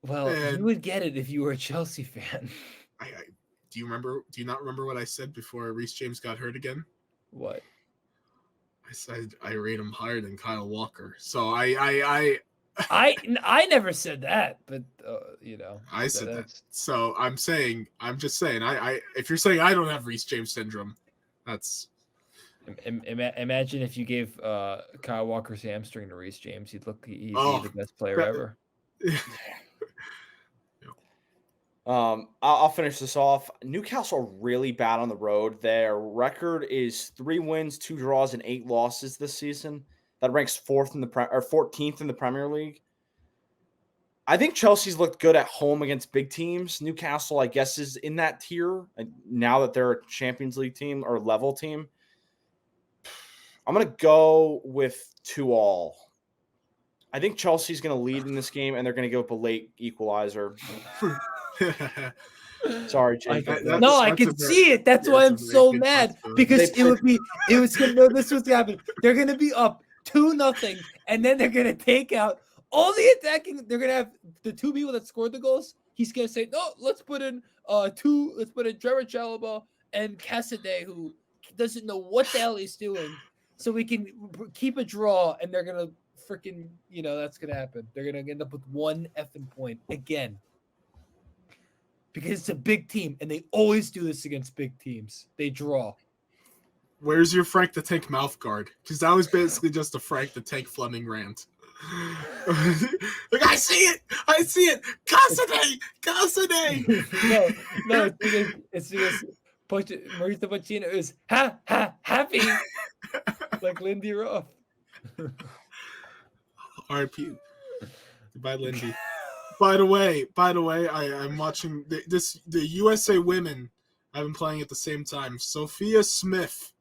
Well, And- you would get it if you were a Chelsea fan. Do you not remember what I said before Reece James got hurt again? What? I said I rate him higher than Kyle Walker. So I never said that, but I said that. So I'm just saying. I if you're saying I don't have Reece James syndrome, that's. Imagine if you gave Kyle Walker's hamstring to Reece James, he'd be the best player ever. I'll finish this off. Newcastle are really bad on the road. Their record is 3 wins, 2 draws, and 8 losses this season. That ranks 14th in the Premier League. I think Chelsea's looked good at home against big teams. Newcastle, I guess, is in that tier now that they're a Champions League team or level team. I'm going to go with 2-2. I think Chelsea's going to lead in this game, and they're going to give up a late equalizer. Sorry, Jake. I can see it. That's why I'm so mad because it was going to know this was happening. They're going to be up 2-0, and then they're going to take out all the attacking. They're going to have the 2 people that scored the goals. He's going to say, "No, let's put in Trevor Chalobah and Cassidy, who doesn't know what the hell he's doing, so we can keep a draw." And they're going to freaking, that's going to happen. They're going to end up with 1 effing point again. Because it's a big team, and they always do this against big teams. They draw. Where's your Frank the Tank mouth guard? Because that was basically just a Frank the Tank Fleming rant. Like, I see it. Casade. no, it's because Marita Pacino is happy like Lindy Ruff. R.I.P. Goodbye, Lindy. By the way, I'm watching the USA women. I've been playing at the same time. Sophia Smith.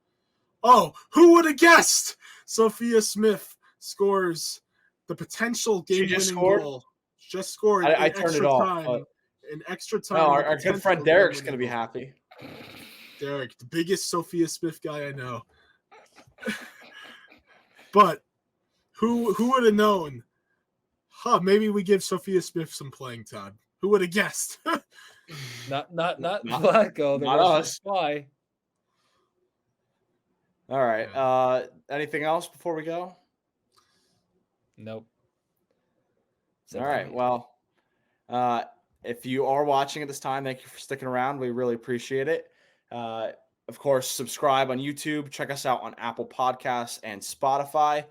Oh, who would have guessed? Sophia Smith scores the potential game-winning goal. Just scored. I turned it off. In extra time. No, our good friend Derek's going to be happy. Derek, the biggest Sophia Smith guy I know. But who would have known? Maybe we give Sophia Smith some playing time. Who would have guessed? not Flacco. Not us. Why? All right. Anything else before we go? Nope. All right. Well, if you are watching at this time, thank you for sticking around. We really appreciate it. Of course, subscribe on YouTube. Check us out on Apple Podcasts and Spotify.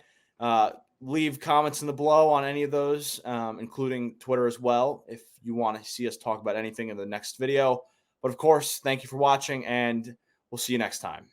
Leave comments in the below on any of those, including Twitter as well, if you want to see us talk about anything in the next video. But of course, thank you for watching, and we'll see you next time.